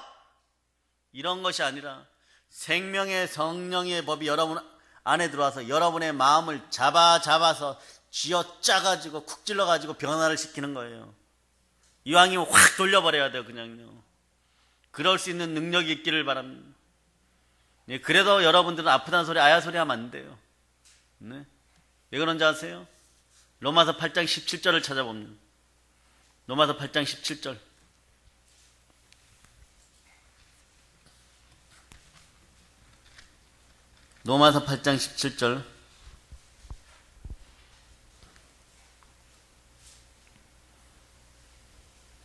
A: 이런 것이 아니라 생명의 성령의 법이 여러분 안에 들어와서 여러분의 마음을 잡아서 쥐어짜가지고 쿡 찔러가지고 변화를 시키는 거예요. 이왕이면 확 돌려버려야 돼요. 그냥요. 그럴 수 있는 능력이 있기를 바랍니다. 네, 그래도 여러분들은 아프다는 소리 아야 소리 하면 안 돼요. 네? 왜 그런지 아세요? 로마서 8장 17절을 찾아봅니다. 로마서 8장 17절. 로마서 8장 17절.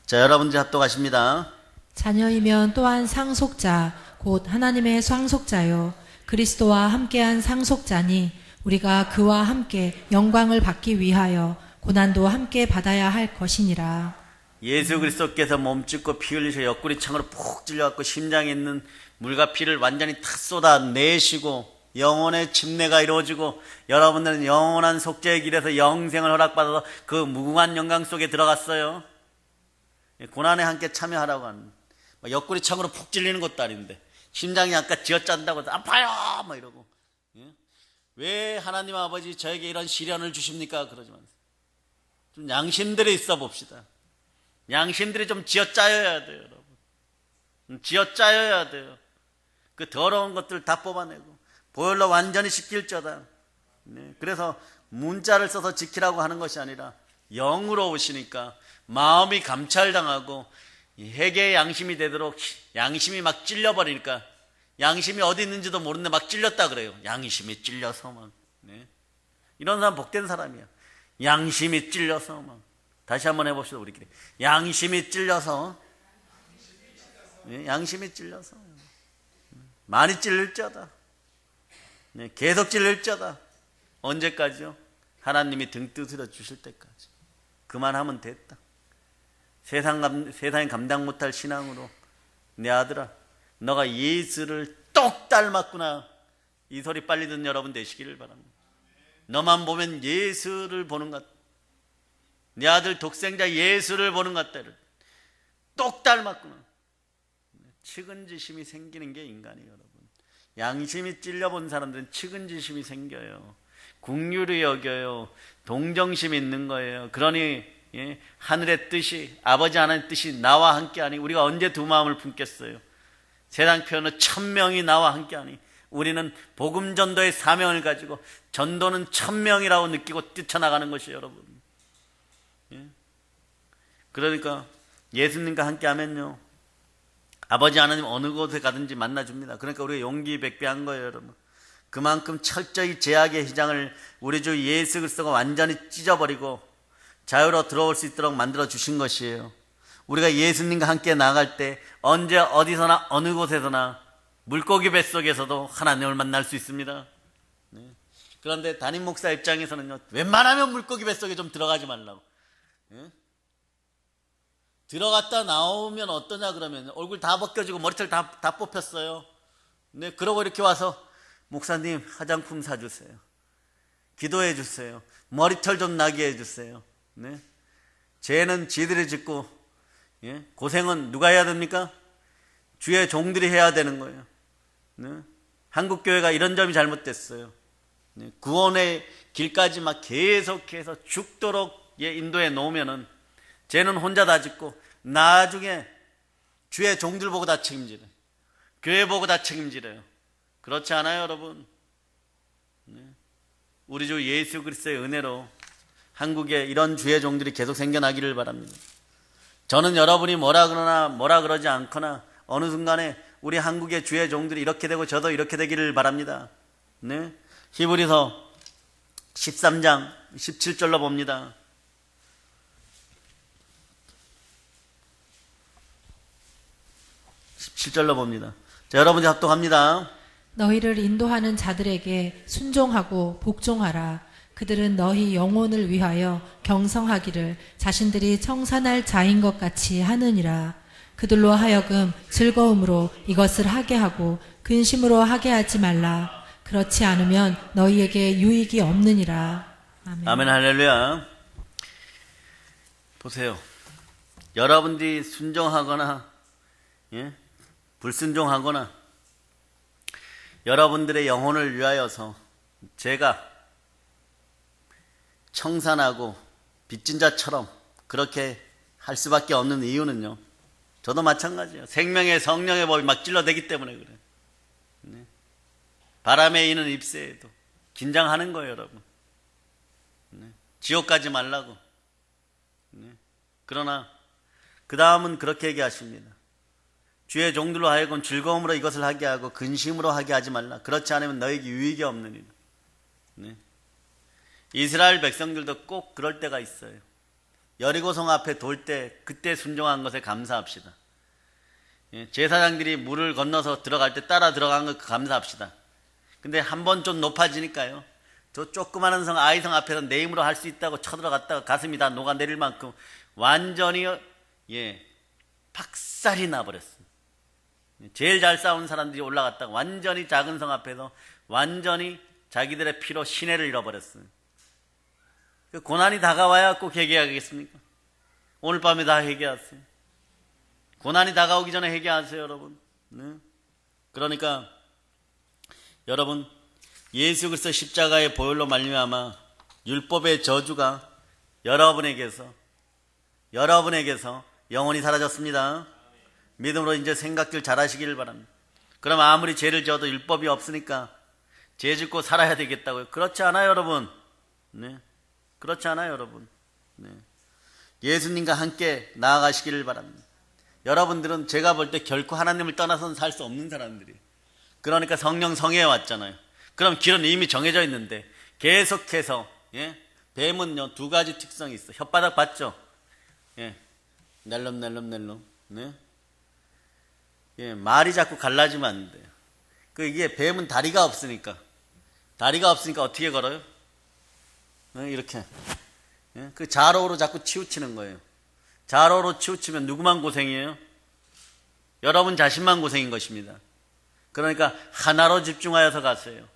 A: 자, 여러분들 합독하십니다.
B: 자녀이면 또한 상속자 곧 하나님의 상속자요 그리스도와 함께한 상속자니 우리가 그와 함께 영광을 받기 위하여 고난도 함께 받아야 할 것이니라.
A: 예수 그리스도께서 몸짓고 피 흘리셔 옆구리 창으로 푹 찔려갖고 심장에 있는 물과 피를 완전히 다 쏟아내시고 영혼의 침례가 이루어지고 여러분들은 영원한 속죄의 길에서 영생을 허락받아서 그 무궁한 영광 속에 들어갔어요. 고난에 함께 참여하라고 하는 옆구리 창으로 푹 찔리는 것도 아닌데 심장이 아까 쥐어짠다고 해서 아파요 막 이러고 왜 하나님 아버지 저에게 이런 시련을 주십니까? 그러지 마세요. 좀 양심들이 있어 봅시다. 양심들이 좀 쥐어짜여야 돼요, 여러분. 쥐어짜여야 돼요. 그 더러운 것들 다 뽑아내고 보혈로 완전히 씻길저다. 그래서 문자를 써서 지키라고 하는 것이 아니라 영으로 오시니까 마음이 감찰당하고 회개의 양심이 되도록 양심이 막 찔려버리니까 양심이 어디 있는지도 모르는데 막 찔렸다 그래요. 양심이 찔려서 막. 이런 사람 복된 사람이야. 양심이 찔려서 막. 다시 한번 해봅시다 우리끼리. 양심이 찔려서. 양심이 찔려서. 많이 찔릴자다. 계속 찔릴자다. 언제까지요? 하나님이 등 두드려 주실 때까지. 그만하면 됐다. 세상이 감당 못할 신앙으로 내 아들아 너가 예수를 똑 닮았구나 이 소리 빨리 듣는 여러분 되시기를 바랍니다. 너만 보면 예수를 보는 것 같다. 내 아들 독생자 예수를 보는 것 같다. 똑 닮았구나. 측은지심이 생기는 게 인간이에요, 여러분. 양심이 찔려본 사람들은 측은지심이 생겨요. 긍휼히 여겨요. 동정심이 있는 거예요. 그러니 예, 하늘의 뜻이, 아버지 하나님의 뜻이 나와 함께하니 우리가 언제 두 마음을 품겠어요? 세상 표현은 1000명이 나와 함께하니 우리는 복음 전도의 사명을 가지고 전도는 1000명이라고 느끼고 뛰쳐나가는 것이에요, 여러분. 예? 그러니까 예수님과 함께하면요, 아버지 하나님 어느 곳에 가든지 만나줍니다. 그러니까 우리가 용기 백배한 거예요, 여러분. 그만큼 철저히 제약의 휘장을 우리 주 예수 그리스도가 완전히 찢어버리고 자유로 들어올 수 있도록 만들어 주신 것이에요. 우리가 예수님과 함께 나갈 때 언제 어디서나 어느 곳에서나 물고기 뱃속에서도 하나님을 만날 수 있습니다. 네. 그런데 담임 목사 입장에서는요, 웬만하면 물고기 뱃속에 좀 들어가지 말라고. 네? 들어갔다 나오면 어떠냐 그러면 얼굴 다 벗겨지고 머리털 다 뽑혔어요. 네, 그러고 이렇게 와서 목사님 화장품 사주세요. 기도해 주세요. 머리털 좀 나게 해주세요. 네? 죄는 지들이 짓고, 예? 고생은 누가 해야 됩니까? 주의 종들이 해야 되는 거예요. 네? 한국교회가 이런 점이 잘못됐어요. 네? 구원의 길까지 막 계속해서 죽도록 인도해 놓으면은 죄는 혼자 다 짓고 나중에 주의 종들 보고 다 책임지래요. 교회 보고 다 책임지래요. 그렇지 않아요, 여러분? 네? 우리 주 예수 그리스도의 은혜로 한국에 이런 주의 종들이 계속 생겨나기를 바랍니다. 저는 여러분이 뭐라 그러나 뭐라 그러지 않거나 어느 순간에 우리 한국의 주의 종들이 이렇게 되고 저도 이렇게 되기를 바랍니다. 네? 히브리서 13장 17절로 봅니다. 17절로 봅니다. 자, 여러분이 합독합니다.
B: 너희를 인도하는 자들에게 순종하고 복종하라. 그들은 너희 영혼을 위하여 경성하기를 자신들이 청산할 자인 것 같이 하느니라. 그들로 하여금 즐거움으로 이것을 하게 하고 근심으로 하게 하지 말라. 그렇지 않으면 너희에게 유익이 없느니라. 아멘.
A: 아멘, 할렐루야. 보세요. 여러분들이 순종하거나, 예? 불순종하거나, 여러분들의 영혼을 위하여서 제가 청산하고 빚진 자처럼 그렇게 할 수밖에 없는 이유는요, 저도 마찬가지예요. 생명의 성령의 법이 막 찔러대기 때문에 그래요. 네. 바람에 이는 잎새에도 긴장하는 거예요, 여러분. 네. 지옥 가지 말라고. 네. 그러나 그 다음은 그렇게 얘기하십니다. 주의 종들로 하여금 즐거움으로 이것을 하게 하고 근심으로 하게 하지 말라. 그렇지 않으면 너에게 유익이 없느니라. 네. 이스라엘 백성들도 꼭 그럴 때가 있어요. 여리고성 앞에 돌 때 그때 순종한 것에 감사합시다. 예, 제사장들이 물을 건너서 들어갈 때 따라 들어간 것 감사합시다. 근데 한 번 좀 높아지니까요, 저 조그마한 성 아이성 앞에서 내 힘으로 할 수 있다고 쳐들어갔다가 가슴이 다 녹아내릴 만큼 완전히 박살이 나버렸어요. 제일 잘 싸우는 사람들이 올라갔다가 완전히 작은 성 앞에서 완전히 자기들의 피로 신뢰를 잃어버렸어요. 그 고난이 다가와야 꼭 회개하겠습니까? 오늘 밤에 다 회개하세요. 고난이 다가오기 전에 회개하세요, 여러분. 네? 그러니까 여러분, 예수 그리스도 십자가의 보혈로 말미암아 율법의 저주가 여러분에게서 영원히 사라졌습니다. 믿음으로 이제 생각들 잘하시기를 바랍니다. 그럼 아무리 죄를 지어도 율법이 없으니까 죄 짓고 살아야 되겠다고요? 그렇지 않아요, 여러분. 네. 그렇지 않아요, 여러분. 네. 예수님과 함께 나아가시기를 바랍니다. 여러분들은 제가 볼 때 결코 하나님을 떠나서는 살 수 없는 사람들이에요. 그러니까 성령 성회에 왔잖아요. 그럼 길은 이미 정해져 있는데 계속해서, 뱀은요, 두 가지 특성이 있어. 혓바닥 봤죠? 낼름낼름. 네? 말이 자꾸 갈라지면 안 돼요. 이게 뱀은 다리가 없으니까 어떻게 걸어요? 이렇게. 그 좌로로 자꾸 치우치는 거예요. 좌로로 치우치면 누구만 고생이에요? 여러분 자신만 고생인 것입니다. 그러니까 하나로 집중하여서 가세요.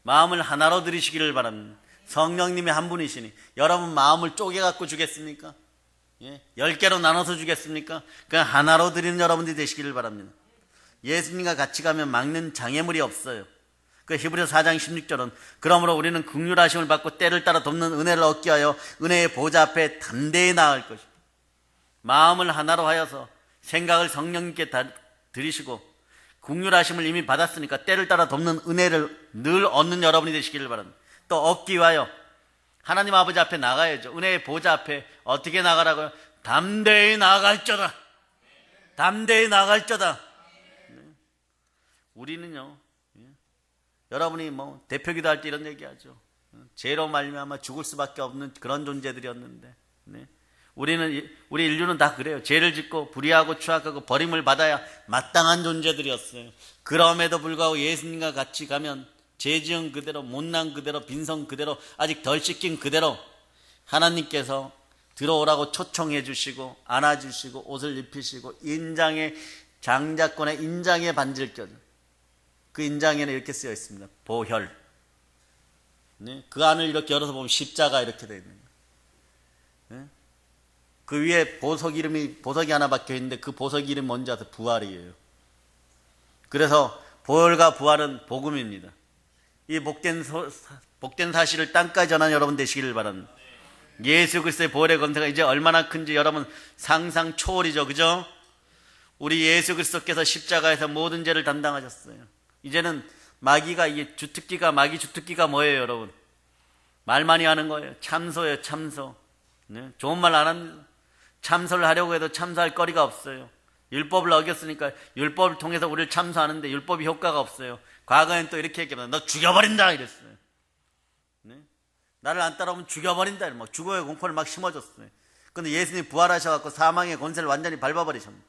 A: 마음을 하나로 들이시기를 바랍니다. 성령님이 한 분이시니 여러분 마음을 쪼개갖고 주겠습니까? 10개로 나눠서 주겠습니까? 그냥 하나로 드리는 여러분들이 되시기를 바랍니다. 예수님과 같이 가면 막는 장애물이 없어요. 그 히브리서 4장 16절은 그러므로 우리는 긍휼하심을 받고 때를 따라 돕는 은혜를 얻기 위하여 은혜의 보좌 앞에 담대히 나아갈 것입니다. 마음을 하나로 하여서 생각을 성령님께 드리시고 긍휼하심을 이미 받았으니까 때를 따라 돕는 은혜를 늘 얻는 여러분이 되시기를 바랍니다. 또 얻기 위하여 하나님 아버지 앞에 나가야죠. 은혜의 보좌 앞에 어떻게 나가라고요? 담대히 나아갈저다. 담대히 나아갈저다. 우리는요, 여러분이 뭐 대표기도 할 때 이런 얘기하죠. 죄로 말미암아 죽을 수밖에 없는 그런 존재들이었는데, 우리 인류는 다 그래요. 죄를 짓고 불의하고 추악하고 버림을 받아야 마땅한 존재들이었어요. 그럼에도 불구하고 예수님과 같이 가면 죄 지은 그대로, 못난 그대로, 빈성 그대로, 아직 덜 씻긴 그대로 하나님께서 들어오라고 초청해 주시고 안아주시고 옷을 입히시고 인장에 장자권의 인장에 반지를 껴줘. 그 인장에는 이렇게 쓰여 있습니다. 보혈. 그 안을 이렇게 열어서 보면 십자가 이렇게 되어 있는 거예요. 그 위에 보석이 하나 박혀 있는데 그 보석 이름이 뭔지 아세요? 부활이에요. 그래서 보혈과 부활은 복음입니다. 이 복된 사실을 땅까지 전하는 여러분 되시기를 바랍니다. 예수 그리스도의 보혈의 권세가 이제 얼마나 큰지 여러분 상상 초월이죠. 그죠? 우리 예수 그리스도께서 십자가에서 모든 죄를 담당하셨어요. 이제는 마귀가 이게 마귀 주특기가 뭐예요, 여러분? 말 많이 하는 거예요. 참소예요, 참소. 좋은 말 안 합니다. 참소를 하려고 해도 참소할 거리가 없어요. 율법을 어겼으니까 율법을 통해서 우리를 참소하는데 율법이 효과가 없어요. 과거엔 또 이렇게 얘기합니다. 너 죽여버린다 이랬어요. 나를 안 따라오면 죽여버린다. 막 죽어의 공포를 막 심어줬어요. 근데 예수님이 부활하셔갖고 사망의 권세를 완전히 밟아버리셨습니다.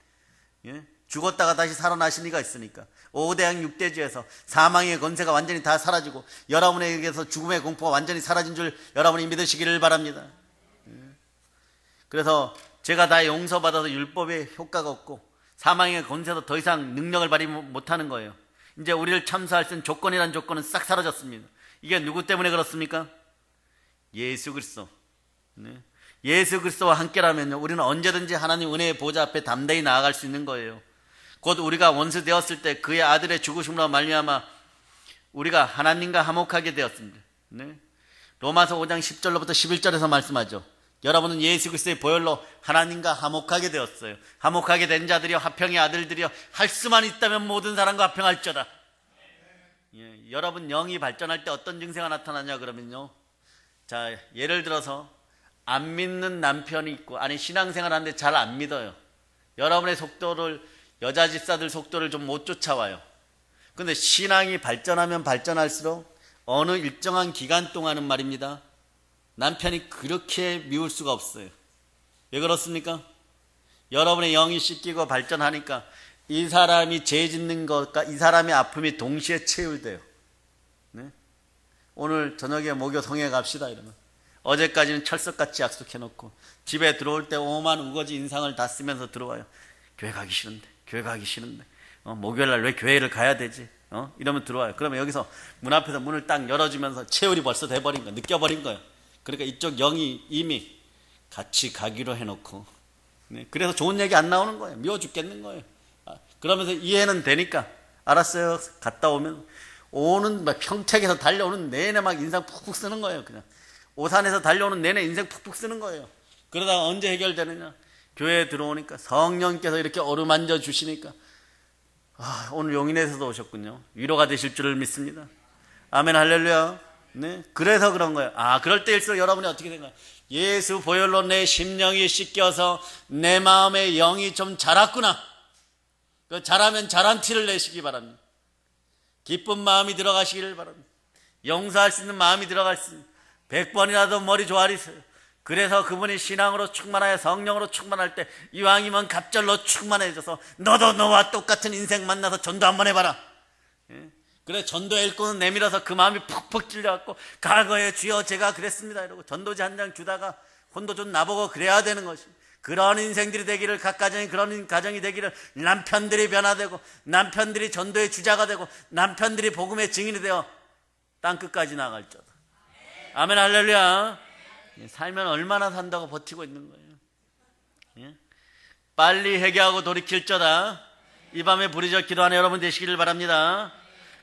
A: 죽었다가 다시 살아나신 이가 있으니까 5대양 6대주에서 사망의 권세가 완전히 다 사라지고 여러분에게서 죽음의 공포가 완전히 사라진 줄 여러분이 믿으시기를 바랍니다. 그래서 제가 다 용서받아서 율법의 효과가 없고 사망의 권세도 더 이상 능력을 발휘 못하는 거예요. 이제 우리를 참소할 수 있는 조건이란 조건은 싹 사라졌습니다. 이게 누구 때문에 그렇습니까? 예수 그리스도. 예수 그리스도와 함께라면요, 우리는 언제든지 하나님 은혜의 보좌 앞에 담대히 나아갈 수 있는 거예요. 곧 우리가 원수 되었을 때 그의 아들의 죽으심으로 말미암아 우리가 하나님과 화목하게 되었습니다. 로마서 5장 10절로부터 11절에서 말씀하죠. 여러분은 예수 그리스도의 보혈로 하나님과 화목하게 되었어요. 화목하게 된 자들이여 화평의 아들들이여 할 수만 있다면 모든 사람과 화평할지어다. 여러분 영이 발전할 때 어떤 증세가 나타나냐 그러면요, 자 예를 들어서 안 믿는 남편이 있고, 아니 신앙생활 하는데 잘 안 믿어요. 여러분의 속도를, 여자 집사들 속도를 좀 못 쫓아와요. 근데 신앙이 발전하면 발전할수록 어느 일정한 기간 동안은 말입니다, 남편이 그렇게 미울 수가 없어요. 왜 그렇습니까? 여러분의 영이 씻기고 발전하니까 이 사람이 죄 짓는 것과 이 사람의 아픔이 동시에 체휼돼요. 오늘 저녁에 목요 성회 갑시다 이러면 어제까지는 철석같이 약속해놓고 집에 들어올 때 오만 우거지 인상을 다 쓰면서 들어와요. 교회 가기 싫은데 목요일날 왜 교회를 가야 되지? 이러면 들어와요. 그러면 여기서 문 앞에서 문을 딱 열어주면서 체휼이 벌써 돼버린 거예요. 느껴버린 거예요. 그러니까 이쪽 영이 이미 같이 가기로 해놓고, 그래서 좋은 얘기 안 나오는 거예요. 미워 죽겠는 거예요. 그러면서 이해는 되니까 알았어요. 갔다 오면 오는 막 평택에서 달려오는 내내 막 인상 푹푹 쓰는 거예요. 그냥 오산에서 달려오는 내내 인생 푹푹 쓰는 거예요. 그러다가 언제 해결되느냐? 교회에 들어오니까 성령께서 이렇게 어루만져 주시니까 오늘 용인에서도 오셨군요. 위로가 되실 줄을 믿습니다. 아멘 할렐루야. 그래서 그런 거예요. 그럴 때일수록 여러분이 어떻게 된가요? 예수 보혈로 내 심령이 씻겨서 내 마음의 영이 좀 자랐구나. 그 자라면 자란 티를 내시기 바랍니다. 기쁜 마음이 들어가시기를 바랍니다. 용서할 수 있는 마음이 들어갈 수 있는 100번이라도 머리 조아리세요. 그래서 그분이 신앙으로 충만하여 성령으로 충만할 때 이왕이면 갑절로 충만해져서 너도 너와 똑같은 인생 만나서 전도 한번 해봐라. 그래 전도의 일꾼은 내밀어서 그 마음이 퍽퍽 찔려갖고 과거에 주여 제가 그랬습니다 이러고 전도지 한 장 주다가 혼도 좀 나보고 그래야 되는 것이, 그런 인생들이 되기를, 각 가정이 그런 가정이 되기를, 남편들이 변화되고 남편들이 전도의 주자가 되고 남편들이 복음의 증인이 되어 땅끝까지 나갈지어다. 아멘 할렐루야. 살면 얼마나 산다고 버티고 있는 거예요. 빨리 회개하고 돌이킬저다. 이 밤에 부르짖어 기도하는 여러분 되시기를 바랍니다.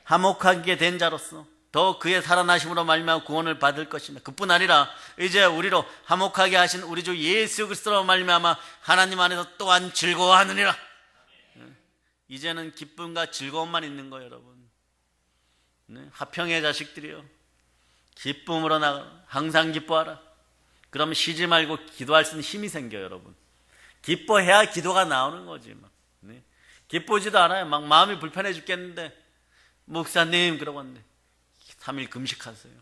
A: 화목하게 된 자로서 더 그의 살아나심으로 말미암아 구원을 받을 것입니다. 그뿐 아니라 이제 우리로 화목하게 하신 우리 주 예수 그리스도로 말미암아 하나님 안에서 또한 즐거워하느니라. 이제는 기쁨과 즐거움만 있는 거예요, 여러분. 네? 화평의 자식들이요, 기쁨으로 나가, 항상 기뻐하라. 그러면 쉬지 말고 기도할 수 있는 힘이 생겨요, 여러분. 기뻐해야 기도가 나오는 거지. 막. 네? 기쁘지도 않아요. 막 마음이 불편해 죽겠는데 목사님 그러고 왔는데 3일 금식하세요.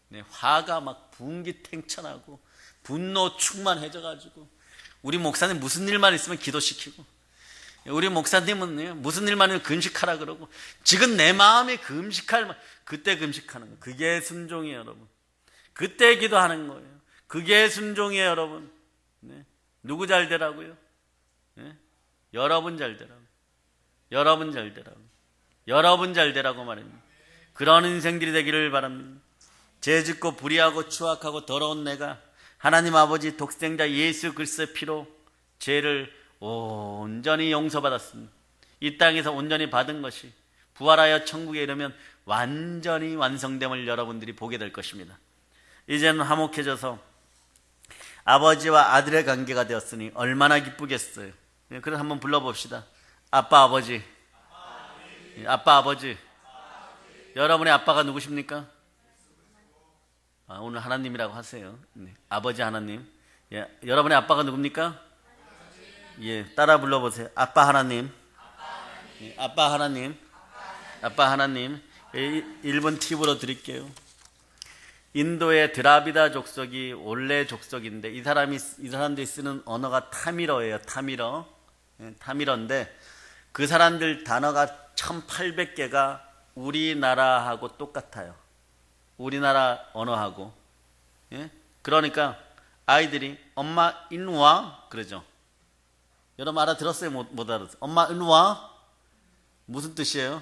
A: 네, 화가 막 분기탱천하고 분노 충만해져가지고 우리 목사님 무슨 일만 있으면 기도시키고, 우리 목사님은 무슨 일만 있으면 금식하라 그러고, 지금 내 마음이 금식할 그때 금식하는 거예요. 그게 순종이에요, 여러분. 그때 기도하는 거예요. 그게 순종이에요, 여러분. 네. 누구 잘 되라고요? 네? 여러분 잘 되라고. 여러분 잘 되라고. 여러분 잘 되라고 말합니다. 그런 인생들이 되기를 바랍니다. 죄짓고 불의하고 추악하고 더러운 내가 하나님 아버지 독생자 예수 그리스도의 피로 죄를 온전히 용서받았습니다. 이 땅에서 온전히 받은 것이 부활하여 천국에 이르면 완전히 완성됨을 여러분들이 보게 될 것입니다. 이제는 화목해져서 아버지와 아들의 관계가 되었으니 얼마나 기쁘겠어요. 그래서 한번 불러봅시다. 아빠 아버지. 아빠 아버지. 여러분의 아빠가 누구십니까? 오늘 하나님이라고 하세요. 네. 아버지 하나님. 예. 여러분의 아빠가 누굽니까? 예, 따라 불러보세요. 아빠 하나님. 예, 아빠 하나님. 아빠 하나님. 1번 팁으로 드릴게요. 인도의 드라비다 족속이 원래 족속인데 이 사람들이 쓰는 언어가 타미러예요. 타미러. 예, 타미러인데 그 사람들 단어가 1800개가 우리나라하고 똑같아요. 우리나라 언어하고. 예? 그러니까 아이들이 엄마 일로와 그러죠. 여러분 알아들었어요? 못 알아들었어요? 엄마 일로와 무슨 뜻이에요?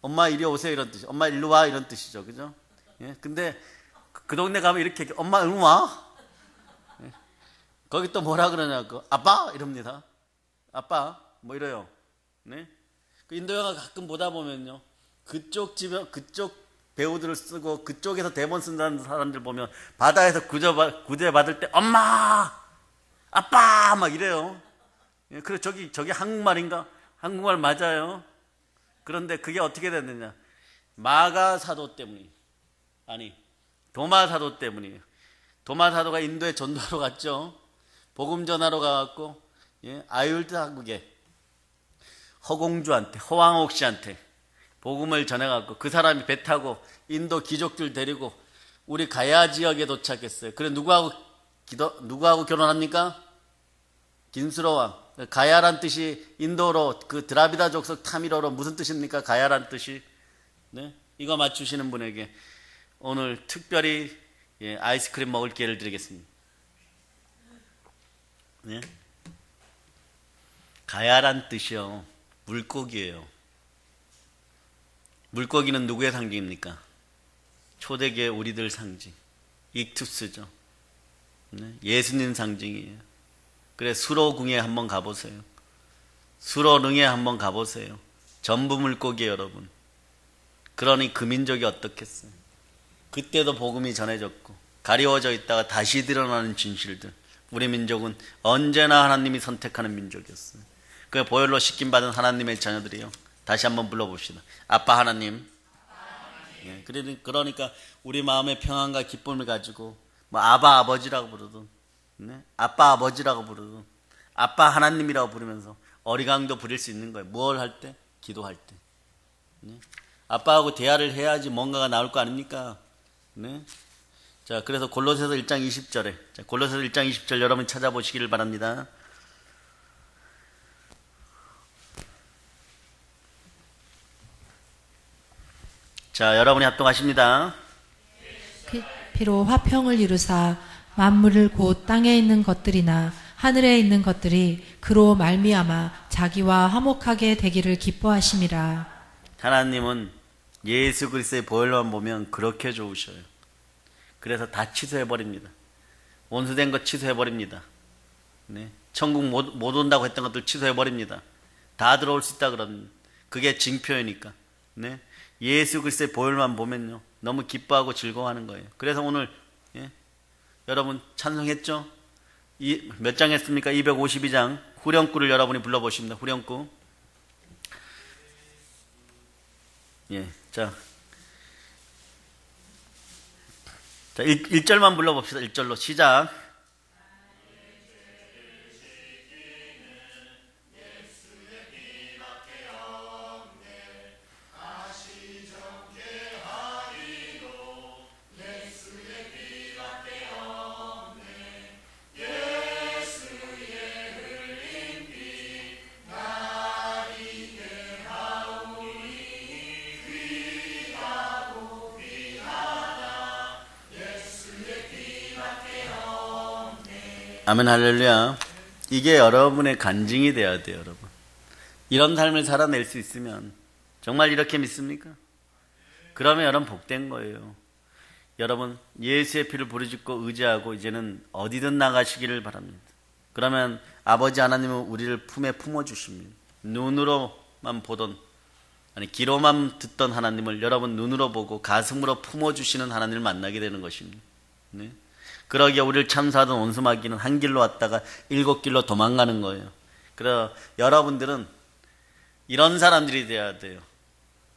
A: 엄마 이리 오세요 이런 뜻이에요. 엄마 일로와 이런 뜻이죠. 그죠? 예? 근데 그 동네 가면 이렇게 엄마 일로와. 예? 거기 또 뭐라 그러냐고 아빠 이럽니다. 아빠 뭐 이래요. 네? 그 인도 영화 가끔 보다 보면요, 그쪽 집에 그쪽 배우들을 쓰고 그쪽에서 대본 쓴다는 사람들 보면 바다에서 구제 받을 때 엄마 아빠 막 이래요. 예, 그래 저기 한국말인가? 한국말 맞아요. 그런데 그게 어떻게 됐느냐? 마가 사도 때문이 아니 도마 사도 때문이에요. 도마 사도가 인도에 전도하러 갔죠. 복음 전하러 가갖고 예, 아율드 한국에 허공주한테 허왕옥 씨한테 복음을 전해갖고 그 사람이 배 타고 인도 귀족들 데리고 우리 가야 지역에 도착했어요. 그래 누구하고 결혼합니까? 긴수로왕. 가야란 뜻이 인도로 그 드라비다 족속 타미로로 무슨 뜻입니까? 가야란 뜻이. 네? 이거 맞추시는 분에게 오늘 특별히 예, 아이스크림 먹을 기회를 드리겠습니다. 네? 가야란 뜻이요, 물고기예요. 물고기는 누구의 상징입니까? 초대교회 우리들 상징. 익투스죠. 네? 예수님 상징이에요. 그래 수로궁에 한번 가보세요. 수로릉에 한번 가보세요. 전부 물고기예요, 여러분. 그러니 그 민족이 어떻겠어요? 그때도 복음이 전해졌고 가리워져 있다가 다시 드러나는 진실들. 우리 민족은 언제나 하나님이 선택하는 민족이었어요. 그 보혈로 씻김 받은 하나님의 자녀들이요. 다시 한번 불러봅시다. 아빠 하나님. 예, 그러니까 우리 마음의 평안과 기쁨을 가지고 뭐 아바 아버지라고 부르든 네? 아빠 아버지라고 부르든 아빠 하나님이라고 부르면서 어리광도 부릴 수 있는 거예요. 뭘 할 때? 기도할 때. 네? 아빠하고 대화를 해야지 뭔가가 나올 거 아닙니까? 네? 자, 그래서 골로새서 1장 20절에 골로새서 1장 20절 여러분 찾아보시기를 바랍니다. 자, 여러분이 합동하십니다.
B: 피로 화평을 이루사 만물을 곧 땅에 있는 것들이나 하늘에 있는 것들이 그로 말미암아 자기와 화목하게 되기를 기뻐하심이라.
A: 하나님은 예수 그리스도의 보혈로만 보면 그렇게 좋으셔요. 그래서 다 취소해버립니다. 원수된 것 취소해버립니다. 네. 천국 못 온다고 했던 것들 취소해버립니다. 다 들어올 수 있다 그럽니다. 그게 징표이니까. 네? 예수 그리스도의 보혈만 보면요 너무 기뻐하고 즐거워하는 거예요. 그래서 오늘 여러분 찬송했죠? 몇 장 했습니까? 252장 후렴구를 여러분이 불러보십니다. 후렴구. 자 1절만 불러봅시다. 1절로 시작. 아멘 할렐루야. 이게 여러분의 간증이 되어야 돼요. 여러분 이런 삶을 살아낼 수 있으면 정말 이렇게 믿습니까? 그러면 여러분 복된 거예요. 여러분 예수의 피를 부르짖고 의지하고 이제는 어디든 나가시기를 바랍니다. 그러면 아버지 하나님은 우리를 품에 품어주십니다. 눈으로만 보던 귀로만 듣던 하나님을 여러분 눈으로 보고 가슴으로 품어주시는 하나님을 만나게 되는 것입니다. 네? 그러기에 우리를 참사하던 원수마귀는 한 길로 왔다가 7길로 도망가는 거예요. 그래서 여러분들은 이런 사람들이 돼야 돼요.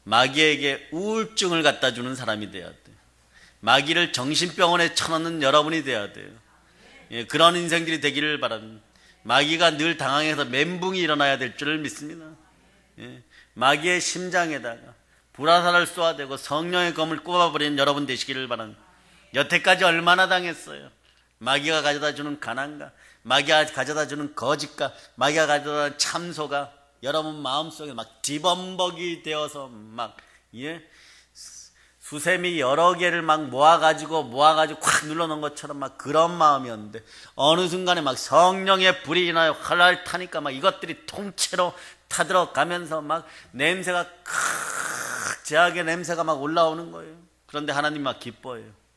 A: 마귀에게 우울증을 갖다 주는 사람이 돼야 돼요. 마귀를 정신병원에 쳐넣는 여러분이 돼야 돼요. 그런 인생들이 되기를 바랍니다. 마귀가 늘 당황해서 멘붕이 일어나야 될 줄을 믿습니다. 마귀의 심장에다가 불화살을 쏘아대고 성령의 검을 꼽아버리는 여러분 되시기를 바랍니다. 여태까지 얼마나 당했어요. 마귀가 가져다주는 가난과 마귀가 가져다주는 거짓과 마귀가 가져다주는 참소가 여러분 마음속에 막 뒤범벅이 되어서 막 수세미 여러 개를 막 모아가지고 콱 눌러놓은 것처럼 막 그런 마음이었는데 어느 순간에 막 성령의 불이 나요. 활활 타니까 막 이것들이 통째로 타들어가면서 막 냄새가 제약의 냄새가 막 올라오는 거예요. 그런데 하나님 막 기뻐해요.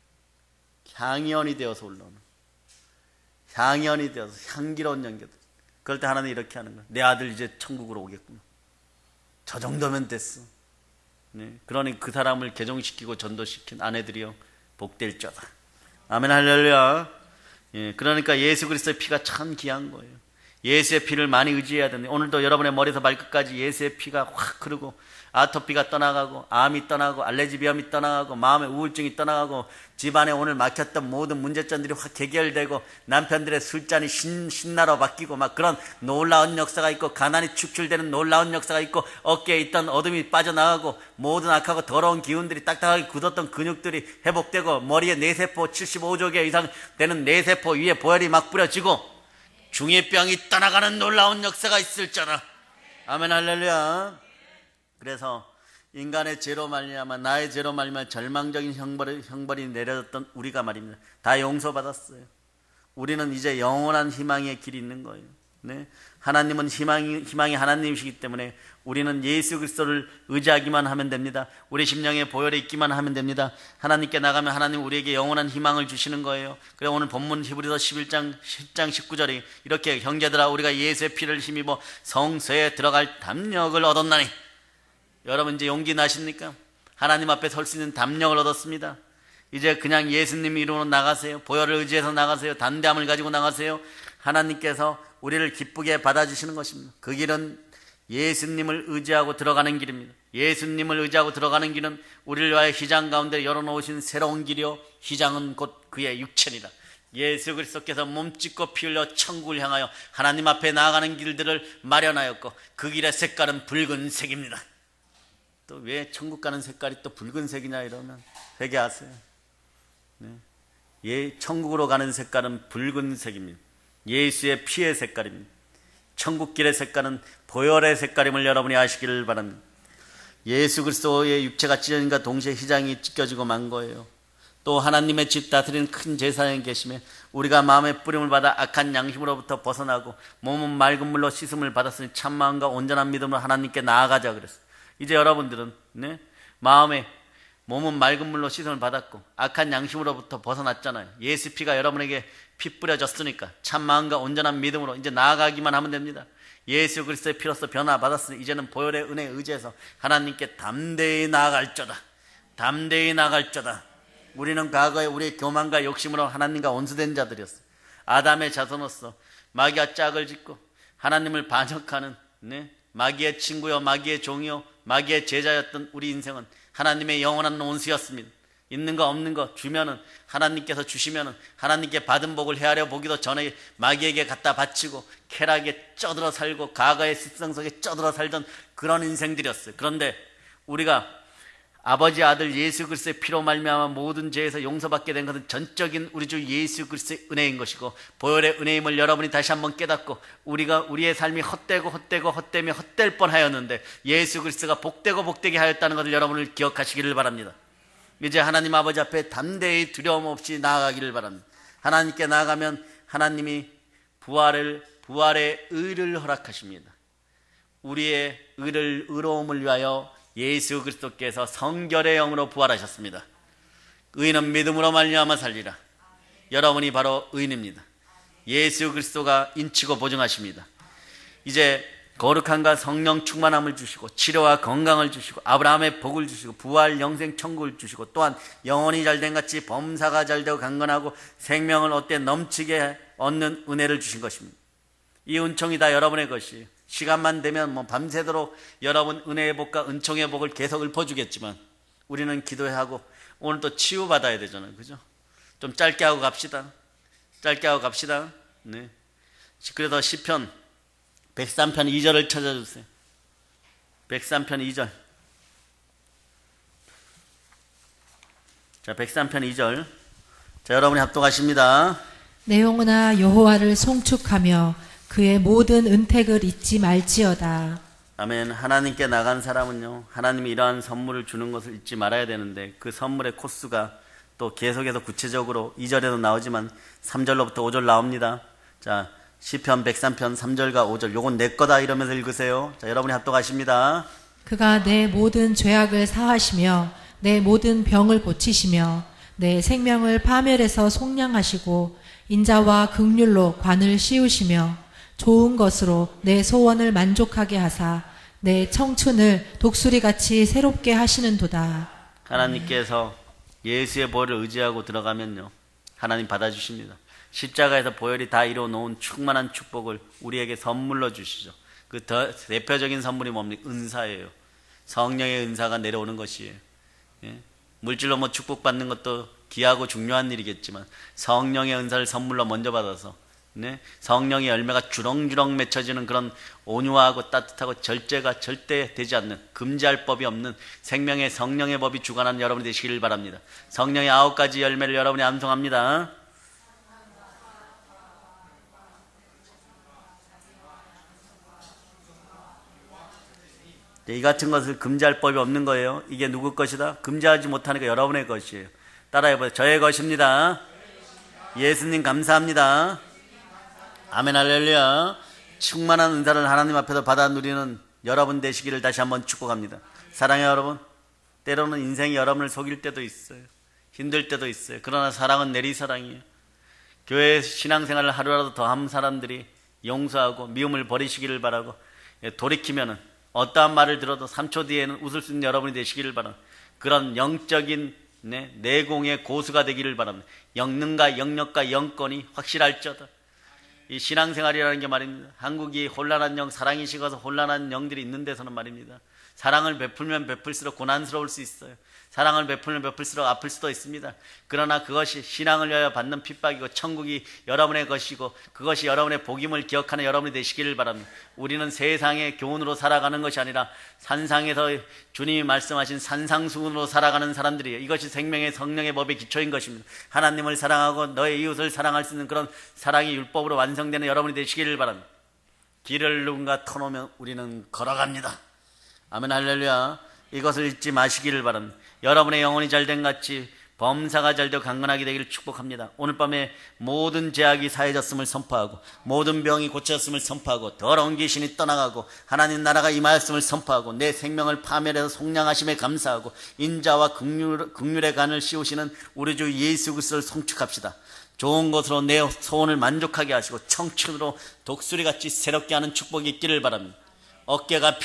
A: 향연이 되어서 올라오는, 향연이 되어서 향기로운 연기들. 그럴 때 하나님 이렇게 하는 거예요. 내 아들 이제 천국으로 오겠구나. 저 정도면 됐어. 네. 그러니 그 사람을 개종시키고 전도시킨 아내들이요 복될지어다. 아멘 할렐루야. 그러니까 예수 그리스도의 피가 참 귀한 거예요. 예수의 피를 많이 의지해야 되는데 오늘도 여러분의 머리에서 발끝까지 예수의 피가 확 흐르고 아토피가 떠나가고 암이 떠나고 알레르기 비염이 떠나가고 마음의 우울증이 떠나가고 집안에 오늘 막혔던 모든 문제점들이 확 해결되고 남편들의 술잔이 신나로 바뀌고 막 그런 놀라운 역사가 있고 가난이 축출되는 놀라운 역사가 있고 어깨에 있던 어둠이 빠져나가고 모든 악하고 더러운 기운들이 딱딱하게 굳었던 근육들이 회복되고 머리에 뇌세포 75조 개 이상 되는 뇌세포 위에 보혈이 막 뿌려지고 중이병이 떠나가는 놀라운 역사가 있을잖아. 아멘 할렐루야. 그래서 인간의 죄로 말미암아 나의 죄로 말미암아 절망적인 형벌이 내려졌던 우리가 말입니다. 다 용서받았어요. 우리는 이제 영원한 희망의 길이 있는 거예요. 네? 하나님은 희망이 하나님이시기 때문에 우리는 예수 그리스도를 의지하기만 하면 됩니다. 우리 심령에 보혈이 있기만 하면 됩니다. 하나님께 나가면 하나님 우리에게 영원한 희망을 주시는 거예요. 그래 오늘 본문 히브리서 10장 19절이 이렇게 형제들아 우리가 예수의 피를 힘입어 성소에 들어갈 담력을 얻었나니. 여러분 이제 용기 나십니까? 하나님 앞에 설 수 있는 담력을 얻었습니다. 이제 그냥 예수님 이름으로 나가세요. 보혈을 의지해서 나가세요. 담대함을 가지고 나가세요. 하나님께서 우리를 기쁘게 받아주시는 것입니다. 그 길은 예수님을 의지하고 들어가는 길입니다. 예수님을 의지하고 들어가는 길은 우리를 위하여 휘장 가운데 열어놓으신 새로운 길이요 휘장은 곧 그의 육체니라. 예수 그리스도께서 몸짓고 피 흘려 천국을 향하여 하나님 앞에 나아가는 길들을 마련하였고 그 길의 색깔은 붉은색입니다. 또 왜 천국 가는 색깔이 또 붉은색이냐 이러면 회개하세요. 네. 천국으로 가는 색깔은 붉은색입니다. 예수의 피의 색깔입니다. 천국길의 색깔은 보혈의 색깔임을 여러분이 아시기를 바랍니다. 예수 그리스도의 육체가 찢어진과 동시에 휘장이 찢겨지고 만 거예요. 또 하나님의 집 다스리는 큰 제사장이 계시며 우리가 마음의 뿌림을 받아 악한 양심으로부터 벗어나고 몸은 맑은 물로 씻음을 받았으니 참마음과 온전한 믿음으로 하나님께 나아가자 그랬어요. 이제 여러분들은 마음에 몸은 맑은 물로 씻음을 받았고 악한 양심으로부터 벗어났잖아요. 예수 피가 여러분에게 피 뿌려졌으니까 참 마음과 온전한 믿음으로 이제 나아가기만 하면 됩니다. 예수 그리스도의 피로써 변화받았으니 이제는 보혈의 은혜에 의지해서 하나님께 담대히 나아갈저다. 담대히 나아갈저다. 우리는 과거에 우리의 교만과 욕심으로 하나님과 원수된 자들이었어. 아담의 자손으로서 마귀와 짝을 짓고 하나님을 반역하는 마귀의 친구요 마귀의 종이요 마귀의 제자였던 우리 인생은 하나님의 영원한 원수였습니다. 있는 거 없는 거 주면은 하나님께서 주시면은 하나님께 받은 복을 헤아려 보기도 전에 마귀에게 갖다 바치고 쾌락에 쩌들어 살고 과거의 습성 속에 쩌들어 살던 그런 인생들이었어요. 그런데 우리가 아버지 아들 예수 그리스도의 피로 말미암아 모든 죄에서 용서받게 된 것은 전적인 우리 주 예수 그리스도의 은혜인 것이고 보혈의 은혜임을 여러분이 다시 한번 깨닫고 우리가 우리의 삶이 헛되며 헛될 뻔하였는데 예수 그리스도가 복되고 복되게 하였다는 것을 여러분을 기억하시기를 바랍니다. 이제 하나님 아버지 앞에 담대히 두려움 없이 나아가기를 바랍니다. 하나님께 나아가면 하나님이 부활의 의를 허락하십니다. 우리의 의로움을 위하여 예수 그리스도께서 성결의 영으로 부활하셨습니다. 의인은 믿음으로 말미암아 살리라. 여러분이 바로 의인입니다. 예수 그리스도가 인치고 보증하십니다. 이제 거룩함과 성령 충만함을 주시고 치료와 건강을 주시고 아브라함의 복을 주시고 부활 영생 천국을 주시고 또한 영혼이 잘된 같이 범사가 잘되고 강건하고 생명을 얻되 넘치게 얻는 은혜를 주신 것입니다. 이 은총이 다 여러분의 것이에요. 시간만 되면 밤새도록 여러분 은혜의 복과 은총의 복을 계속 읊어주겠지만 우리는 기도해야 하고 오늘 또 치유받아야 되잖아요. 그죠? 좀 짧게 하고 갑시다. 네. 그래서 시편 103편 2절을 찾아주세요. 103편 2절. 자, 103편 2절. 자, 여러분이 합독하십니다.
B: 내 영혼아 여호와를 송축하며 그의 모든 은택을 잊지 말지어다.
A: 아멘. 하나님께 나간 사람은요, 하나님이 이러한 선물을 주는 것을 잊지 말아야 되는데 그 선물의 코스가 또 계속해서 구체적으로 2절에도 나오지만 3절로부터 5절 나옵니다. 자, 시편 103편 3절과 5절 요건 내 거다 이러면서 읽으세요. 자, 여러분이 합독하십니다.
B: 그가 내 모든 죄악을 사하시며 내 모든 병을 고치시며 내 생명을 파멸해서 속량하시고 인자와 긍휼로 관을 씌우시며 좋은 것으로 내 소원을 만족하게 하사 내 청춘을 독수리같이 새롭게 하시는도다.
A: 하나님께서 예수의 보혈을 의지하고 들어가면요, 하나님 받아주십니다. 십자가에서 보혈이 다 이루어 놓은 충만한 축복을 우리에게 선물로 주시죠. 그 대표적인 선물이 뭡니까? 은사예요. 성령의 은사가 내려오는 것이에요. 예? 물질로 축복받는 것도 귀하고 중요한 일이겠지만 성령의 은사를 선물로 먼저 받아서 성령의 열매가 주렁주렁 맺혀지는 그런 온유하고 따뜻하고 절제가 절대 되지 않는, 금지할 법이 없는 생명의 성령의 법이 주관하는 여러분이 되시기를 바랍니다. 성령의 9가지 열매를 여러분이 암송합니다. 이 같은 것을 금지할 법이 없는 거예요. 이게 누구 것이다? 금지하지 못하니까 여러분의 것이에요. 따라해보세요. 저의 것입니다. 예수님 감사합니다. 아멘 할렐루야. 충만한 은사를 하나님 앞에서 받아 누리는 여러분 되시기를 다시 한번 축복합니다. 사랑해요 여러분. 때로는 인생이 여러분을 속일 때도 있어요. 힘들 때도 있어요. 그러나 사랑은 내리사랑이에요. 교회 신앙생활을 하루라도 더 한 사람들이 용서하고 미움을 버리시기를 바라고, 돌이키면은 어떠한 말을 들어도 3초 뒤에는 웃을 수 있는 여러분이 되시기를 바랍니다. 그런 영적인 내공의 고수가 되기를 바랍니다. 영능과 영력과 영권이 확실할지어다. 이 신앙생활이라는 게 말입니다. 한국이 혼란한 영, 사랑이 식어서 혼란한 영들이 있는 데서는 말입니다. 사랑을 베풀면 베풀수록 고난스러울 수 있어요. 사랑을 베풀면 베풀수록 아플 수도 있습니다. 그러나 그것이 신앙을 위하여 받는 핍박이고 천국이 여러분의 것이고 그것이 여러분의 복임을 기억하는 여러분이 되시기를 바랍니다. 우리는 세상의 교훈으로 살아가는 것이 아니라 산상에서 주님이 말씀하신 산상수훈으로 살아가는 사람들이에요. 이것이 생명의 성령의 법의 기초인 것입니다. 하나님을 사랑하고 너의 이웃을 사랑할 수 있는 그런 사랑이 율법으로 완성되는 여러분이 되시기를 바랍니다. 길을 누군가 터놓으면 우리는 걸어갑니다. 아멘 할렐루야. 이것을 잊지 마시기를 바랍니다. 여러분의 영혼이 잘된 같이 범사가 잘되고 강건하게 되기를 축복합니다. 오늘 밤에 모든 죄악이 사해졌음을 선포하고 모든 병이 고쳐졌음을 선포하고 더러운 귀신이 떠나가고 하나님 나라가 임하였음을 선포하고 내 생명을 파멸해서 속량하심에 감사하고 인자와 긍휼의 간을 씌우시는 우리 주 예수 그리스도를 송축합시다. 좋은 것으로 내 소원을 만족하게 하시고 청춘으로 독수리같이 새롭게 하는 축복이 있기를 바랍니다. 어깨가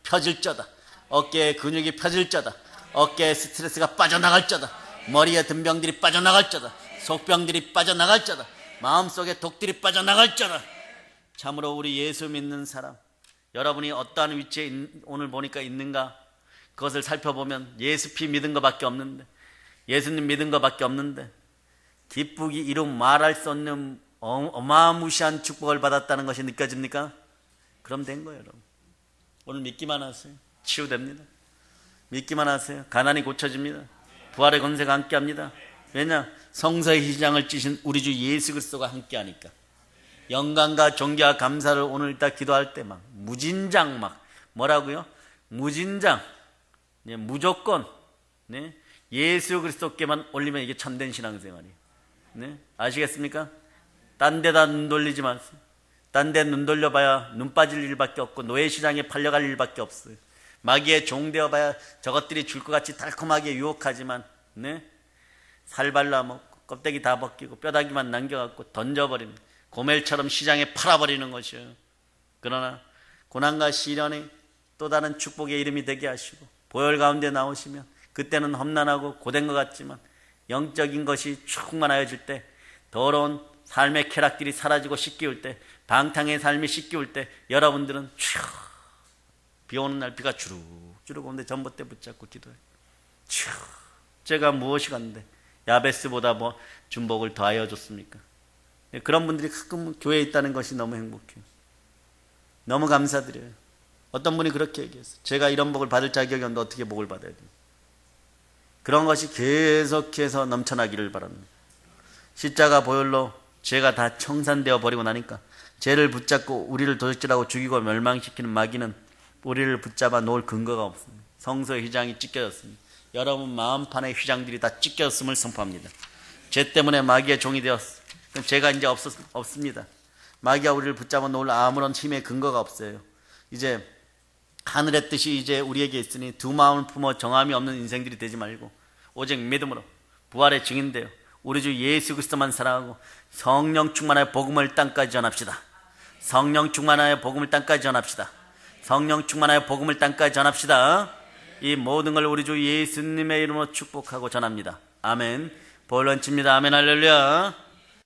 A: 펴질 자다. 어깨에 근육이 펴질 자다. 어깨에 스트레스가 빠져나갈 자다. 머리에 든병들이 빠져나갈 자다. 속병들이 빠져나갈 자다. 마음속에 독들이 빠져나갈 자다. 참으로 우리 예수 믿는 사람, 여러분이 어떠한 위치에 오늘 보니까 있는가, 그것을 살펴보면 예수 피 믿은 것밖에 없는데, 예수님 믿은 것밖에 없는데, 기쁘기 이루 말할 수 없는 어마무시한 축복을 받았다는 것이 느껴집니까? 그럼 된 거예요, 여러분. 오늘 믿기만 하세요. 치유됩니다. 믿기만 하세요. 가난이 고쳐집니다. 부활의 권세가 함께합니다. 왜냐? 성서의 휘장을 찌신 우리 주 예수 그리스도가 함께하니까. 영광과 존귀와 감사를 오늘 딱 기도할 때 막 무진장 막 뭐라고요? 무진장, 네, 무조건, 네? 예수 그리스도께만 올리면 이게 참된 신앙생활이에요. 네? 아시겠습니까? 딴 데다 눈 돌리지 마세요. 딴 데 눈 돌려봐야 눈 빠질 일밖에 없고 노예시장에 팔려갈 일밖에 없어요. 마귀의 종 되어봐야 저것들이 줄 것 같이 달콤하게 유혹하지만, 네? 살 발라먹고 껍데기 다 벗기고 뼈다귀만 남겨갖고 던져버리는, 고멜처럼 시장에 팔아버리는 것이에요. 그러나 고난과 시련이 또 다른 축복의 이름이 되게 하시고 보혈 가운데 나오시면 그때는 험난하고 고된 것 같지만 영적인 것이 충만하여질 때, 더러운 삶의 쾌락들이 사라지고 씻기울 때, 방탕의 삶이 씻기울 때 여러분들은 비 오는 날 비가 주룩주룩 오는데 전봇대 붙잡고 기도해요. 제가 무엇이 갔는데 야베스보다 뭐 준복을 더하여 줬습니까? 그런 분들이 가끔 교회에 있다는 것이 너무 행복해요. 너무 감사드려요. 어떤 분이 그렇게 얘기했어요. 제가 이런 복을 받을 자격이 없는데 어떻게 복을 받아야 돼요? 그런 것이 계속해서 넘쳐나기를 바랍니다. 십자가 보혈로 죄가 다 청산되어 버리고 나니까 죄를 붙잡고 우리를 도적질하고 죽이고 멸망시키는 마귀는 우리를 붙잡아 놓을 근거가 없습니다. 성서의 휘장이 찢겨졌습니다. 여러분 마음판의 휘장들이 다 찢겨졌음을 선포합니다. 죄 때문에 마귀의 종이 되었어. 그럼 죄가 이제 없습니다. 마귀가 우리를 붙잡아 놓을 아무런 힘의 근거가 없어요. 이제 하늘의 뜻이 이제 우리에게 있으니 두 마음을 품어 정함이 없는 인생들이 되지 말고 오직 믿음으로 부활의 증인되어 우리 주 예수 그리스도만 사랑하고 성령 충만하여 복음을 땅까지 전합시다. 성령 충만하여 복음을 땅까지 전합시다. 성령 충만하여 복음을 땅까지 전합시다. 이 모든 걸 우리 주 예수님의 이름으로 축복하고 전합니다. 아멘. 볼 얹힙니다. 아멘 할렐루야.